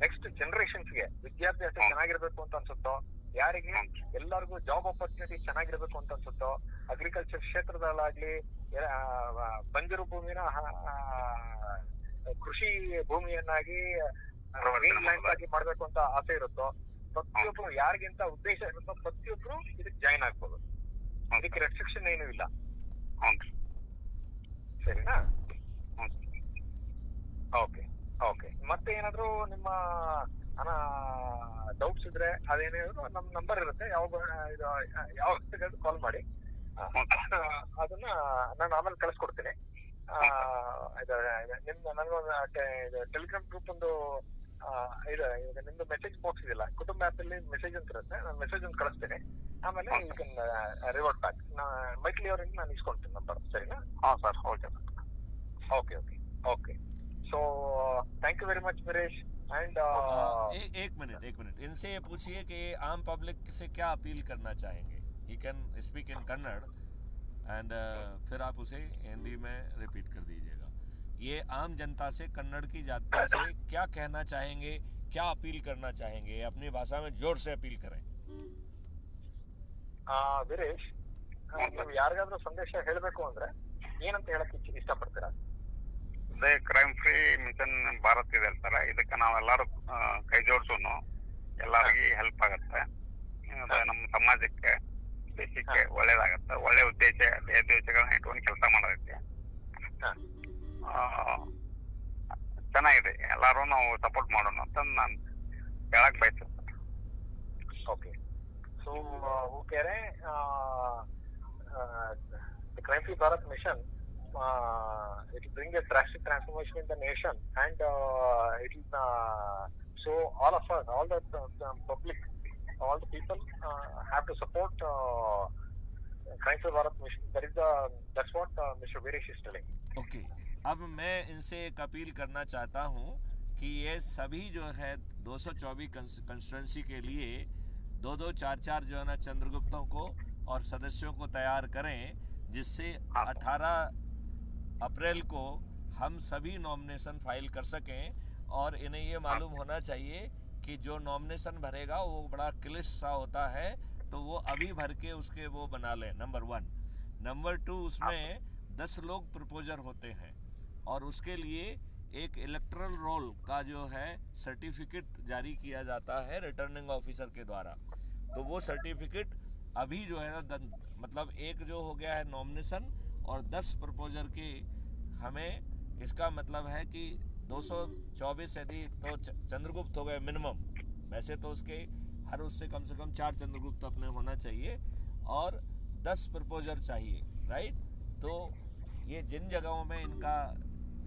ನೆಕ್ಸ್ಟ್ ಜನರೇಷನ್ಸ್ಗೆ ವಿದ್ಯಾಭ್ಯಾಸ ಚೆನ್ನಾಗಿರ್ಬೇಕು ಅಂತ ಅನ್ಸುತ್ತೋ, ಯಾರಿಗೆ ಎಲ್ಲರಿಗೂ ಜಾಬ್ ಆಪರ್ಚುನಿಟಿ ಚೆನ್ನಾಗಿರ್ಬೇಕು ಅಂತ ಅನ್ಸುತ್ತೋ, ಅಗ್ರಿಕಲ್ಚರ್ ಕ್ಷೇತ್ರದಲ್ಲಾಗ್ಲಿ ಬಂಜರು ಭೂಮಿನ ಕೃಷಿ ಭೂಮಿಯನ್ನಾಗಿ ಗ್ರೀನ್ ಲ್ಯಾಂಡ್ ಆಗಿ ಮಾಡ್ಬೇಕು ಅಂತ ಆಸೆ ಇರುತ್ತೋ, ಪ್ರತಿಯೊಬ್ರು ಯಾರಿಗಿಂತ ಉದ್ದೇಶ ಇರುತ್ತೋ ಪ್ರತಿಯೊಬ್ರು ಇದಕ್ಕೆ ಜಾಯಿನ್ ಆಗ್ಬೋದು. ಇದಕ್ಕೆ ರೆಸ್ಟ್ರಿಕ್ಷನ್ ಏನು ಇಲ್ಲ. ಸರಿನಾ? Okay okay. ಮತ್ತೆ ಏನಾದ್ರು ನಿಮ್ಮ ಡೌಟ್ಸ್ ಇದ್ರೆ ಅದೇನೇನು ನಮ್ ನಂಬರ್ ಇರುತ್ತೆ, ಯಾವ ಕಾಲ್ ಮಾಡಿ. ಅದನ್ನ ನಾನು ಆಮೇಲೆ ಕಳಿಸ್ಕೊಡ್ತೀನಿ. ನನಗೊಂದು ಟೆಲಿಗ್ರಾಮ್ ಗ್ರೂಪ್ ಒಂದು ಇದೆ. ಈಗ ನಿಮ್ದು ಮೆಸೇಜ್ ಬಾಕ್ಸ್ ಇದೆಯಲ್ಲ, ಕುಟುಂಬ ಆ್ಯಪ್ ಅಲ್ಲಿ ಮೆಸೇಜ್ ಅಂತ ಇರುತ್ತೆ. ನಾನು ಮೆಸೇಜ್ ಒಂದು ಕಳಿಸ್ತೀನಿ. ಆಮೇಲೆ ಯು ಕ್ಯಾನ್ ರಿವರ್ಟ್ ಬ್ಯಾಕ್. ಮೈತ್ಲಿ ಅವರಿಂದ ನಾನು ಇಸ್ಕೊಳ್ತೀನಿ ನಂಬರ್. ಸರಿನಾ?
Sir. Okay
okay okay okay. So thank you very much Viresh. And
एक मिनट इनसे ये पूछिए कि आम पब्लिक से क्या अपील करना चाहेंगे. He can speak in Kannada and फिर आप उसे हिंदी में रिपीट कर दीजिएगा. ये आम जनता से, कन्नड़ की जनता से क्या कहना चाहेंगे, क्या अपील करना चाहेंगे? अपनी भाषा में जोर से अपील करें.
वीरेश, ನೀವು ಯಾರಿಗಾದ್ರೂ ಸಂದೇಶ ಹೇಳಬೇಕು ಅಂದ್ರೆ ಏನಂತ ಹೇಳಕ್ ಇಷ್ಟಪಡ್ತೀರಾ?
ಅದೇ ಕ್ರೈಮ್ ಫ್ರೀ ಮಿಷನ್ ಭಾರತ್ ಇದೆ ಸರ್. ಇದಕ್ಕೆ ನಾವೆಲ್ಲರೂ ಕೈ ಜೋಡಿಸೋನು ಎಲ್ಲರಿಗೂ ಹೆಲ್ಪ್ ಆಗತ್ತೆ. ನಮ್ಮ ಸಮಾಜಕ್ಕೆ ದೇಶಕ್ಕೆ ಒಳ್ಳೇದಾಗತ್ತೆ. ಒಳ್ಳೆ ಉದ್ದೇಶ ದೇಶಗಳನ್ನ ಇಟ್ಕೊಂಡು ಕೆಲಸ ಮಾಡೋದಕ್ಕೆ ಚೆನ್ನಾಗಿದೆ. ಎಲ್ಲಾರು ನಾವು ಸಪೋರ್ಟ್ ಮಾಡೋಣ ಅಂತ ನಾನು ಹೇಳಕ್ ಬಯಸ್ತೇನೆ.
ಓಕೆ. ಸೊ वो कह रहे हैं the crime free bharat mission it will bring a drastic transformation in the nation and it will so all of us, all the public, all the people have to support crime free bharat mission. That's what Mr. Viresh is telling.
Okay. अब मैं इनसे एक appeal करना चाहता हूँ कि ये सभी जो है 224 कंस्टिट्यूंसी के लिए 2-2, 4-4 जो है ना चंद्रगुप्तों को और सदस्यों को तैयार करें, जिससे 18 अप्रैल को हम सभी नॉमिनेशन फाइल कर सकें. और इन्हें ये मालूम होना चाहिए कि जो नॉमिनेशन भरेगा वो बड़ा क्लिष्ट सा होता है, तो वो अभी भर के उसके वो बना लें. नंबर 1. नंबर 2, उसमें 10 लोग प्रपोजर होते हैं और उसके लिए एक इलेक्टरल रोल का जो है सर्टिफिकेट जारी किया जाता है रिटर्निंग ऑफिसर के द्वारा। तो वो सर्टिफिकेट अभी जो है ना मतलब एक जो हो गया है नॉमिनेशन और 10 प्रपोजर के, हमें इसका मतलब है कि 224 यदि तो चंद्रगुप्त हो गए मिनिमम, वैसे तो उसके हर उससे कम से कम 4 चंद्रगुप्त अपने होना चाहिए और 10 प्रपोजर चाहिए, राइट। तो ये जिन जगहों में इनका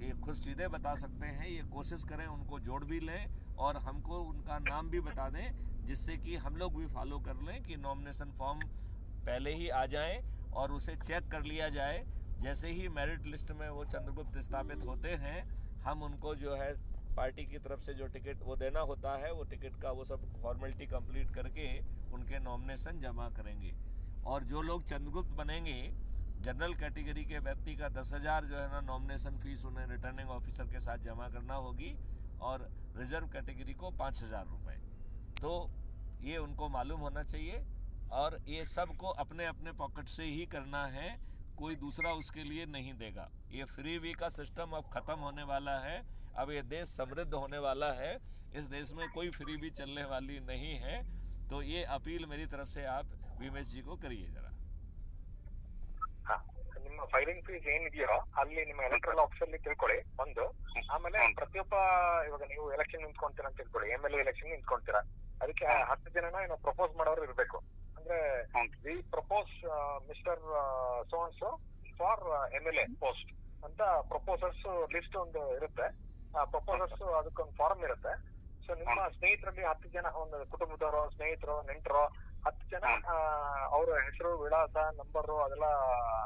ये खुद सीधे बता सकते हैं, ये कोशिश करें उनको जोड़ भी लें और हमको उनका नाम भी बता दें, जिससे कि हम लोग भी फॉलो कर लें कि नॉमिनेशन फॉर्म पहले ही आ जाए और उसे चेक कर लिया जाए। जैसे ही मेरिट लिस्ट में वो चंद्रगुप्त स्थापित होते हैं, हम उनको जो है पार्टी की तरफ से जो टिकट वो देना होता है, वो टिकट का वो सब फॉर्मेलिटी कंप्लीट करके उनके नॉमिनेशन जमा करेंगे। और जो लोग चंद्रगुप्त बनेंगे, जनरल कैटेगरी के व्यक्ति का 10,000 जो है ना नॉमिनेशन फीस उन्हें रिटर्निंग ऑफिसर के साथ जमा करना होगी और रिजर्व कैटेगरी को 5,000 रुपये। तो ये उनको मालूम होना चाहिए और ये सब को अपने अपने पॉकेट से ही करना है, कोई दूसरा उसके लिए नहीं देगा। ये फ्री वी का सिस्टम अब ख़त्म होने वाला है, अब ये देश समृद्ध होने वाला है, इस देश में कोई फ्री वी चलने वाली नहीं है। तो ये अपील मेरी तरफ से आप विमेश जी को करिए जरा।
ನಿಮ್ಮ ಫೈಲಿಂಗ್ ಫೀಸ್ ಏನಿದೆಯೋ ಅಲ್ಲಿ ನಿಮ್ಮ ಎಲೆಕ್ಟ್ರಲ್ ಆಫೀಸ್ ಅಲ್ಲಿ ತಿಳ್ಕೊಳ್ಳಿ ಒಂದು. ಆಮೇಲೆ ಪ್ರತಿಯೊಬ್ಬ ಇವಾಗ ನೀವು ಎಲೆಕ್ಷನ್ ನಿಂತ್ಕೊಂತೀರ ಅಂತ ತಿಳ್ಕೊಳ್ಳಿ, MLA ಎಲೆಕ್ಷನ್ ನಿಂತ್ಕೊಂತೀರಾ, ಅದಕ್ಕೆ 10 ಜನನ ಏನೋ ಪ್ರಪೋಸ್ ಮಾಡೋರು ಇರ್ಬೇಕು. ಅಂದ್ರೆ we propose mister so and so for MLA post ಅಂತ ಪ್ರಪೋಸರ್ಸ್ ಲಿಸ್ಟ್ ಒಂದು ಇರುತ್ತೆ. ಆ ಪ್ರಪೋಸರ್ಸ್ ಅದಕ್ಕೊಂದು ಫಾರ್ಮ್ ಇರುತ್ತೆ. ಸೊ ನಿಮ್ಮ ಸ್ನೇಹಿತರಲ್ಲಿ 10 ಜನ, ಒಂದು ಕುಟುಂಬದವರು, ಸ್ನೇಹಿತರು, ನೆಂಟರು 10 ಜನ ಅವ್ರ ಹೆಸರು, ವಿಳಾಸ, ನಂಬರು, ಅದೆಲ್ಲ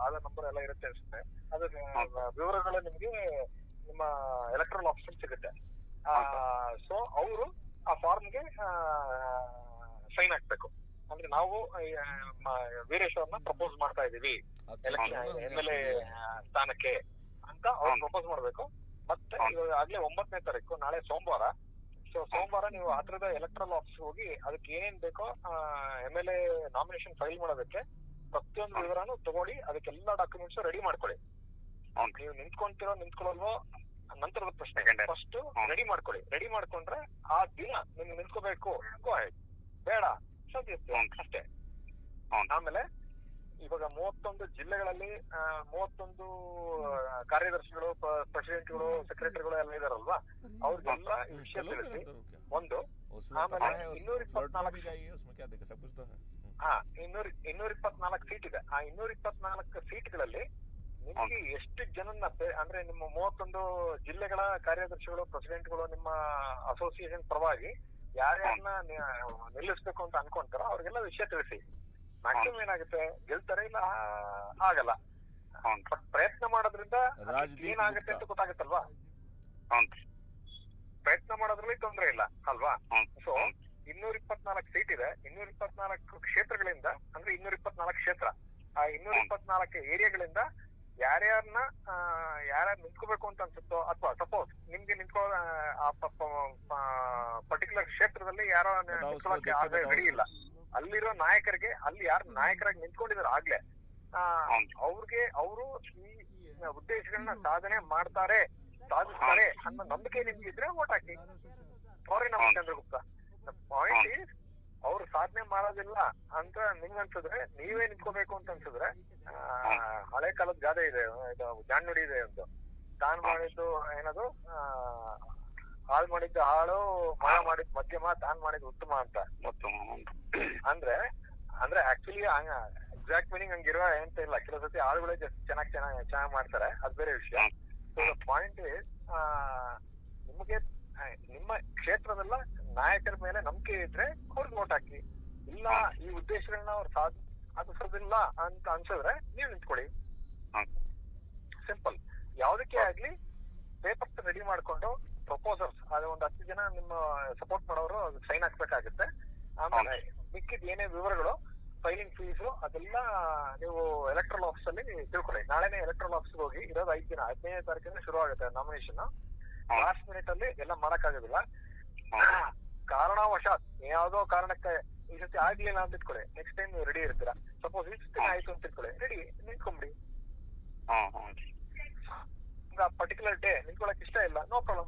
ಆಧಾರ್ ನಂಬರ್ ಎಲ್ಲ ಇರುತ್ತೆ ಅನ್ಸುತ್ತೆ. ಅದ್ರ ವಿವರಗಳು ನಿಮ್ಗೆ ನಿಮ್ಮ ಎಲೆಕ್ಟ್ರಲ್ ಆಫೀಸರ್ ಸಿಗುತ್ತೆ. ಸೊ ಅವರು ಆ ಫಾರ್ಮ್ಗೆ ಸೈನ್ ಹಾಕ್ಬೇಕು. ಅಂದ್ರೆ ನಾವು ವೀರೇಶ್ ಅವ್ರನ್ನ ಪ್ರಪೋಸ್ ಮಾಡ್ತಾ ಇದೀವಿ MLA ಸ್ಥಾನಕ್ಕೆ ಅಂತ ಅವ್ರು ಪ್ರಪೋಸ್ ಮಾಡ್ಬೇಕು. ಮತ್ತೆ ಆಗ್ಲೇ 9ನೇ ತಾರೀಕು, ನಾಳೆ ಸೋಮವಾರ. ಸೊ ಸೋಮವಾರ ನೀವು ಹತ್ರದ ಎಲೆಕ್ಟ್ರಲ್ ಆಫೀಸ್ ಹೋಗಿ ಅದಕ್ಕೆ ಏನೇನ್ ಬೇಕೋ MLA ನಾಮಿನೇಷನ್ ಫೈಲ್ ಮಾಡೋದಕ್ಕೆ ಪ್ರತಿಯೊಂದು ವಿವರನು ತಗೊಳ್ಳಿ. ಅದಕ್ಕೆಲ್ಲ ಡಾಕ್ಯುಮೆಂಟ್ಸ್ ರೆಡಿ ಮಾಡ್ಕೊಳ್ಳಿ. ನೀವು ನಿಂತ್ಕೊಳ್ಳಲ್ವೋ ನಂತರದ ಪ್ರಶ್ನೆ. ಫಸ್ಟ್ ರೆಡಿ ಮಾಡ್ಕೊಳ್ಳಿ. ರೆಡಿ ಮಾಡ್ಕೊಂಡ್ರೆ ಆ ದಿನ ನಿಮ್ಗೆ ನಿಂತ್ಕೋಬೇಕು ಬೇಡ ಸದ್ಯಕ್ಕೆ ಅಷ್ಟೇ. ಆಮೇಲೆ ಇವಾಗ 31 ಜಿಲ್ಲೆಗಳಲ್ಲಿ 31 ಕಾರ್ಯದರ್ಶಿಗಳು, ಪ್ರೆಸಿಡೆಂಟ್ಗಳು, ಸೆಕ್ರೆಟರಿಗಳು ಎಲ್ಲ ಇದಾರಲ್ವಾ, ಅವ್ರಿಗೆಲ್ಲ ಈ ವಿಷಯ ತಿಳಿಸಿ ಒಂದು. ಆಮೇಲೆ 224 ಸೀಟ್ ಇದೆ. ಆ 224 ಸೀಟ್ಗಳಲ್ಲಿ ನಿಮ್ಗೆ ಎಷ್ಟು ಜನನ್ನ, ಅಂದ್ರೆ ನಿಮ್ಮ 31 ಜಿಲ್ಲೆಗಳ ಕಾರ್ಯದರ್ಶಿಗಳು, ಪ್ರೆಸಿಡೆಂಟ್ಗಳು ನಿಮ್ಮ ಅಸೋಸಿಯೇಷನ್ ಪರವಾಗಿ ಯಾರ್ಯಾರನ್ನ ನಿಲ್ಲಿಸ್ಬೇಕು ಅಂತ ಅನ್ಕೊಂತಾರೋ ಅವ್ರಿಗೆಲ್ಲ ವಿಷಯ ತಿಳಿಸಿ. ಮ್ಯಾಕ್ಸಿಮಮ್ ಏನಾಗುತ್ತೆ, ಗೆಲ್ತಾರೆ ಇಲ್ಲ ಆಗಲ್ಲ. ಪ್ರಯತ್ನ ಮಾಡೋದ್ರಿಂದ ಏನಾಗುತ್ತೆ ಅಂತ ಗೊತ್ತಾಗುತ್ತಲ್ವಾ. ಪ್ರಯತ್ನ ಮಾಡೋದ್ರಲ್ಲಿ ತೊಂದ್ರೆ ಇಲ್ಲ ಅಲ್ವಾ. ಸೊ 224 ಸೀಟ್ ಇದೆ. 224 ಕ್ಷೇತ್ರಗಳಿಂದ, ಅಂದ್ರೆ 224 ಕ್ಷೇತ್ರ, ಆ 224 ಏರಿಯಾಗಳಿಂದ ಯಾರ್ಯಾರನ್ನ ನಿಂತ್ಕೋಬೇಕು ಅಂತ ಅನ್ಸುತ್ತೋ, ಅಥವಾ ಸಪೋಸ್ ನಿಮ್ಗೆ ಪರ್ಟಿಕ್ಯುಲರ್ ಕ್ಷೇತ್ರದಲ್ಲಿ ಯಾರೋ ರೆಡಿ ಇಲ್ಲ, ಅಲ್ಲಿರೋ ನಾಯಕರಿಗೆ, ಅಲ್ಲಿ ಯಾರು ನಾಯಕರಾಗಿ ನಿಂತ್ಕೊಂಡಿದಾರೆ ಆಗ್ಲೇ ಅವ್ರಿಗೆ ಅವರು ಈ ಉದ್ದೇಶಗಳನ್ನ ಸಾಧನೆ ಸಾಧಿಸ್ತಾರೆ ಅನ್ನೋ ನಂಬಿಕೆ ನಿಮ್ಗೆ ಇದ್ರೆ ವೋಟ್ ಹಾಕಿ. ಅವ್ರೇ ನಮ್ಮ ಚಂದ್ರಗುಪ್ತ. ಪಾಯಿಂಟ್ ಈಸ್, ಅವ್ರು ಸಾಧನೆ ಮಾಡೋದಿಲ್ಲ ಅಂತ ನಿಮ್ಗೆ ಅನ್ಸಿದ್ರೆ, ನೀವೇ ನಿಂತ್ಕೋಬೇಕು ಅಂತ ಅನ್ಸಿದ್ರೆ, ಹಳೆ ಕಾಲದ ಗಾದೆ ಇದೆ, ಜಾಣ್ನುಡಿ ಇದೆ ಒಂದು, ತಾನು ಮಾಡಿದ್ದು ಏನದು, ಹಾಳು ಮಾಡಿದ್ದು ಹಾಳು, ಮಳ ಮಾಡಿದ್ ಮಧ್ಯಮ, ತಾನು ಮಾಡಿದ್ ಉತ್ತಮ ಅಂತ. ಅಂದ್ರೆ ಆಕ್ಚುಲಿ ಎಕ್ಸಾಕ್ಟ್ ಮೀನಿಂಗ್ ಹಂಗಿರುವ ಎಂತ ಇಲ್ಲ. ಕೆಲವು ಸತಿ ಆಳುಗಳೇ ಚೆನ್ನಾಗಿ ಮಾಡ್ತಾರೆ, ಅದ್ ಬೇರೆ ವಿಷಯ. ಪಾಯಿಂಟ್ ಈಸ್, ನಿಮಗೆ ನಿಮ್ಮ ಕ್ಷೇತ್ರದಲ್ಲ ನಾಯಕರ ಮೇಲೆ ನಂಬಿಕೆ ಇದ್ರೆ ಅವ್ರಿಗೆ ವೋಟ್ ಹಾಕಿ. ಇಲ್ಲ ಈ ಉದ್ದೇಶಗಳನ್ನ ಅವ್ರು ಸಾಧಿಸೋದಿಲ್ಲ ಅಂತ ಅನ್ಸಿದ್ರೆ ನೀವ್ ನಿಂತ್ಕೊಳ್ಳಿ. ಸಿಂಪಲ್. ಯಾವ್ದಕ್ಕೆ ಆಗ್ಲಿ ಪೇಪರ್ಸ್ ರೆಡಿ ಮಾಡ್ಕೊಂಡು ಪ್ರಪೋಸರ್ಸ್, ಅದು ಒಂದು 10 ಜನ ನಿಮ್ಮ ಸಪೋರ್ಟ್ ಮಾಡೋರು ಸೈನ್ ಹಾಕ್ಬೇಕಾಗುತ್ತೆ. ಆಮೇಲೆ ಮಿಕ್ಕಿದ ಏನೇ ವಿವರಗಳು, ಫೈಲಿಂಗ್ ಫೀಸು, ಅದೆಲ್ಲ ನೀವು ಎಲೆಕ್ಟ್ರಲ್ ಆಫೀಸ್ ಅಲ್ಲಿ ತಿಳ್ಕೊಳ್ಳಿ. ನಾಳೆನೆ ಎಲೆಕ್ಟ್ರಲ್ ಆಫೀಸ್ಗೆ ಹೋಗಿ. ಇರೋದು 5 ದಿನ, 15ನೇ ತಾರೀಕಿಂದ ಶುರು ಆಗುತ್ತೆ ನಾಮಿನೇಷನ್. ಲಾಸ್ಟ್ ಮಿನಿಟ್ ಅಲ್ಲಿ ಎಲ್ಲ ಮಾಡಕ್ ಆಗೋದಿಲ್ಲ. ಕಾರಣವಶಾತ್ ಯಾವ್ದೋ ಕಾರಣಕ್ಕೆ ಈ ಸತಿ ಆಗ್ಲಿಲ್ಲ ಅಂತ ಇಟ್ಕೊಳ್ಳಿ, ನೆಕ್ಸ್ಟ್ ಟೈಮ್ ನೀವು ರೆಡಿ ಇರ್ತೀರಾ. ಸಪೋಸ್ ಈ ಸತಿ ಆಯ್ತು ಅಂತ ಇಟ್ಕೊಳ್ಳಿ, ರೆಡಿ ನಿಂತ್ಕೊಂಬಿಡಿ. ಪರ್ಟಿಕ್ಯುಲರ್ ಡೇ ನಿಂತ್ಕೊಳಕ್ ಇಷ್ಟ ಇಲ್ಲ, ನೋ ಪ್ರಾಬ್ಲಮ್,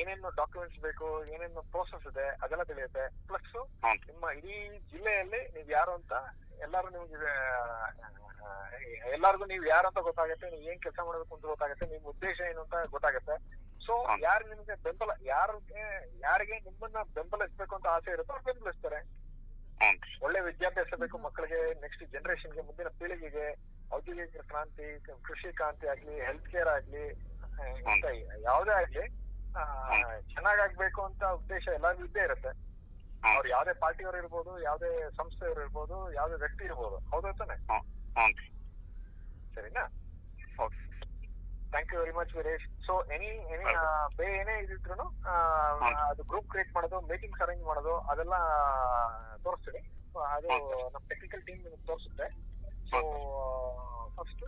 ಏನೇನು ಡಾಕ್ಯುಮೆಂಟ್ಸ್ ಬೇಕು, ಏನೇನು ಪ್ರೋಸೆಸ್ ಇದೆ ಅದೆಲ್ಲ ತಿಳಿಯುತ್ತೆ. ಪ್ಲಸ್
ಹ್ಞೂ
ನಿಮ್ಮ ಇಡೀ ಜಿಲ್ಲೆಯಲ್ಲಿ ನೀವ್ ಯಾರು ಅಂತ ಎಲ್ಲಾರು ನಿಮ್ಗೆ ಎಲ್ಲಾರ್ಗು ನೀವ್ ಯಾರು ಅಂತ ಗೊತ್ತಾಗುತ್ತೆ, ನೀವ್ ಏನ್ ಕೆಲಸ ಮಾಡಬೇಕು ಅಂತ ಗೊತ್ತಾಗುತ್ತೆ, ನಿಮ್ ಉದ್ದೇಶ ಏನು ಅಂತ ಗೊತ್ತಾಗುತ್ತೆ. ಸೊ ಯಾರು ನಿಮ್ಗೆ ಬೆಂಬಲ, ಯಾರಿಗೆ ನಿಮ್ಮನ್ನ ಬೆಂಬಲಿಸ್ಬೇಕು ಅಂತ ಆಸೆ ಇರುತ್ತೋ ಅವ್ರು ಬೆಂಬಲಿಸ್ತಾರೆ. ಒಳ್ಳೆ ವಿದ್ಯಾಭ್ಯಾಸ ಬೇಕು ಮಕ್ಕಳಿಗೆ, ನೆಕ್ಸ್ಟ್ ಜನರೇಷನ್ಗೆ, ಮುಂದಿನ ಪೀಳಿಗೆಗೆ ಔದ್ಯೋಗಿಕ ಕ್ರಾಂತಿ, ಕೃಷಿ ಕ್ರಾಂತಿ ಆಗ್ಲಿ, ಹೆಲ್ತ್ ಕೇರ್ ಆಗ್ಲಿ, ಯಾವ್ದೇ ಆಗ್ಲಿ ಚೆನ್ನಾಗಾಗ್ಬೇಕು ಅಂತ ಉದ್ದೇಶ ಎಲ್ಲರಿಗೂ ಇದ್ದೇ ಇರುತ್ತೆ. ಅವ್ರು ಯಾವ್ದೇ ಪಾರ್ಟಿಯವರು ಇರ್ಬೋದು, ಯಾವ್ದೇ ಸಂಸ್ಥೆಯವರು ಇರ್ಬೋದು, ಯಾವ್ದೇ ವ್ಯಕ್ತಿ ಇರ್ಬೋದು. ಹೌದು ತಾನೆ? ಸರಿನಾ? Okay, thank you very much Viresh. So ಬೇರೆ ಏನೇ ಇದಿದ್ರು ಅದು ಗ್ರೂಪ್ ಕ್ರಿಯೇಟ್ ಮಾಡೋದು, ಮೀಟಿಂಗ್ಸ್ ಅರೇಂಜ್ ಮಾಡೋದು ಅದೆಲ್ಲ ತೋರಿಸ್ತೀವಿ. ಅದು ನಮ್ಮ ಟೆಕ್ನಿಕಲ್ ಟೀಮ್ ನಿಮ್ಗೆ ತೋರಿಸುತ್ತೆ. ಸೊ ಫಸ್ಟ್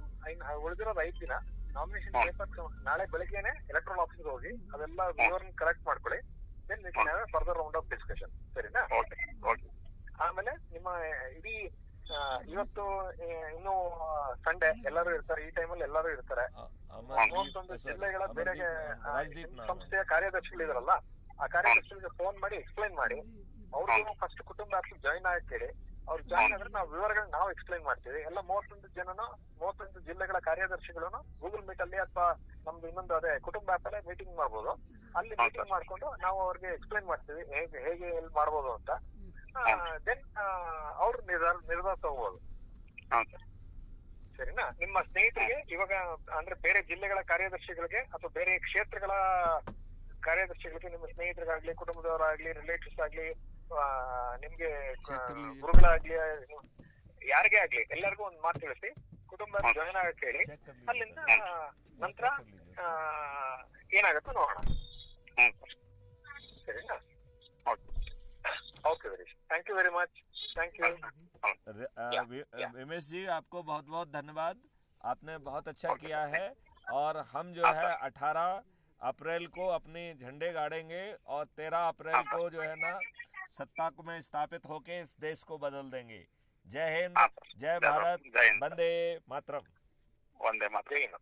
ಉಳಿದಿರೋದು 5 ದಿನ ನಾಮಿನೇಷನ್ ಪೇಪರ್ಸ್ ನಾಳೆ ಬೆಳಗ್ಗೆನೆ ಎಲೆಕ್ಟ್ರಲ್ ಆಫೀಸ್ಗೆ ಹೋಗಿ ಅದೆಲ್ಲ ವಿವರನ್ನ ಕರೆಕ್ಟ್ ಮಾಡ್ಕೊಳ್ಳಿ. Then we can have a further round of discussion. ಸರಿನಾ? ಆಮೇಲೆ ನಿಮ್ಮ ಇಡೀ ಇವತ್ತು ಇನ್ನು ಸಂಡೇ ಎಲ್ಲರೂ ಇರ್ತಾರೆ, ಈ ಟೈಮಲ್ಲಿ ಎಲ್ಲರೂ ಇರ್ತಾರೆ. 31 ಜಿಲ್ಲೆಗಳ ಬೇರೆ ಸಂಸ್ಥೆಯ ಕಾರ್ಯದರ್ಶಿಗಳಿದಾರಲ್ಲ, ಆ ಕಾರ್ಯದರ್ಶಿಗಳಿಗೆ ಫೋನ್ ಮಾಡಿ ಎಕ್ಸ್ಪ್ಲೈನ್ ಮಾಡಿ. ಅವ್ರಿಗೂ ಫಸ್ಟ್ ಕುಟುಂಬ ಆ್ಯಪ್ ಜಾಯಿನ್ ಆಗಕ್ಕೆ ಅವ್ರು ಜಾಯಿನ್ ಆದ್ರೆ ನಾವು ವಿವರಗಳನ್ನ ನಾವು ಎಕ್ಸ್ಪ್ಲೈನ್ ಮಾಡ್ತೀವಿ. ಎಲ್ಲ 31 ಜಿಲ್ಲೆಗಳ ಕಾರ್ಯದರ್ಶಿಗಳನ್ನು ಗೂಗಲ್ ಮೀಟ್ ಅಲ್ಲಿ ಅಥವಾ ನಮ್ದು ಇನ್ನೊಂದು ಅದೇ ಕುಟುಂಬ ಆ್ಯಪ್ ಅಲ್ಲೇ ಮೀಟಿಂಗ್ ಮಾಡ್ಬೋದು. ಅಲ್ಲಿ ಮೀಟಿಂಗ್ ಮಾಡ್ಕೊಂಡು ನಾವು ಅವ್ರಿಗೆ ಎಕ್ಸ್ಪ್ಲೈನ್ ಮಾಡ್ತೀವಿ ಹೇಗೆ ಎಲ್ಲಿ ಮಾಡ್ಬೋದು ಅಂತ. ದೆನ್ ಅವ್ರು ನಿರ್ಧಾರ ತಗೋಬಹುದು. ಸರಿನಾ? ನಿಮ್ಮ ಸ್ನೇಹಿತರಿಗೆ ಇವಾಗ ಅಂದ್ರೆ ಬೇರೆ ಜಿಲ್ಲೆಗಳ ಕಾರ್ಯದರ್ಶಿಗಳಿಗೆ ಅಥವಾ ಬೇರೆ ಕ್ಷೇತ್ರಗಳ ಕಾರ್ಯದರ್ಶಿಗಳಿಗೆ, ನಿಮ್ಮ ಸ್ನೇಹಿತರಿಗಾಗ್ಲಿ, ಕುಟುಂಬದವರಾಗ್ಲಿ, ರಿಲೇಟಿವ್ಸ್ ಆಗ್ಲಿ, ನಿಮ್ಗೆ ಗುರುಗಳಾಗ್ಲಿ, ಯಾರಿಗೇ ಆಗ್ಲಿ ಎಲ್ಲರಿಗೂ ಒಂದ್ ಮಾತು ತಿಳಿಸಿ, ಕುಟುಂಬ ಜಾಯಿನ್ ಆಗಕ್ಕೆ ಹೇಳಿ. ಅಲ್ಲಿಂದ ನಂತರ ಏನಾಗತ್ತೋ ನೋಡೋಣ. ಸರಿನಾ? Okay Varish, thank you very much, thank you.
Ramesh ji, आपको बहुत बहुत धन्यवाद, आपने बहुत अच्छा किया है। और हम जो है 18 अप्रैल को अपने झंडे गाड़ेंगे और 13 अप्रैल को जो है ना सत्ता में स्थापित होके इस देश को बदल देंगे। जय हिंद, जय भारत, वंदे मातरम।
वंदे मातरम।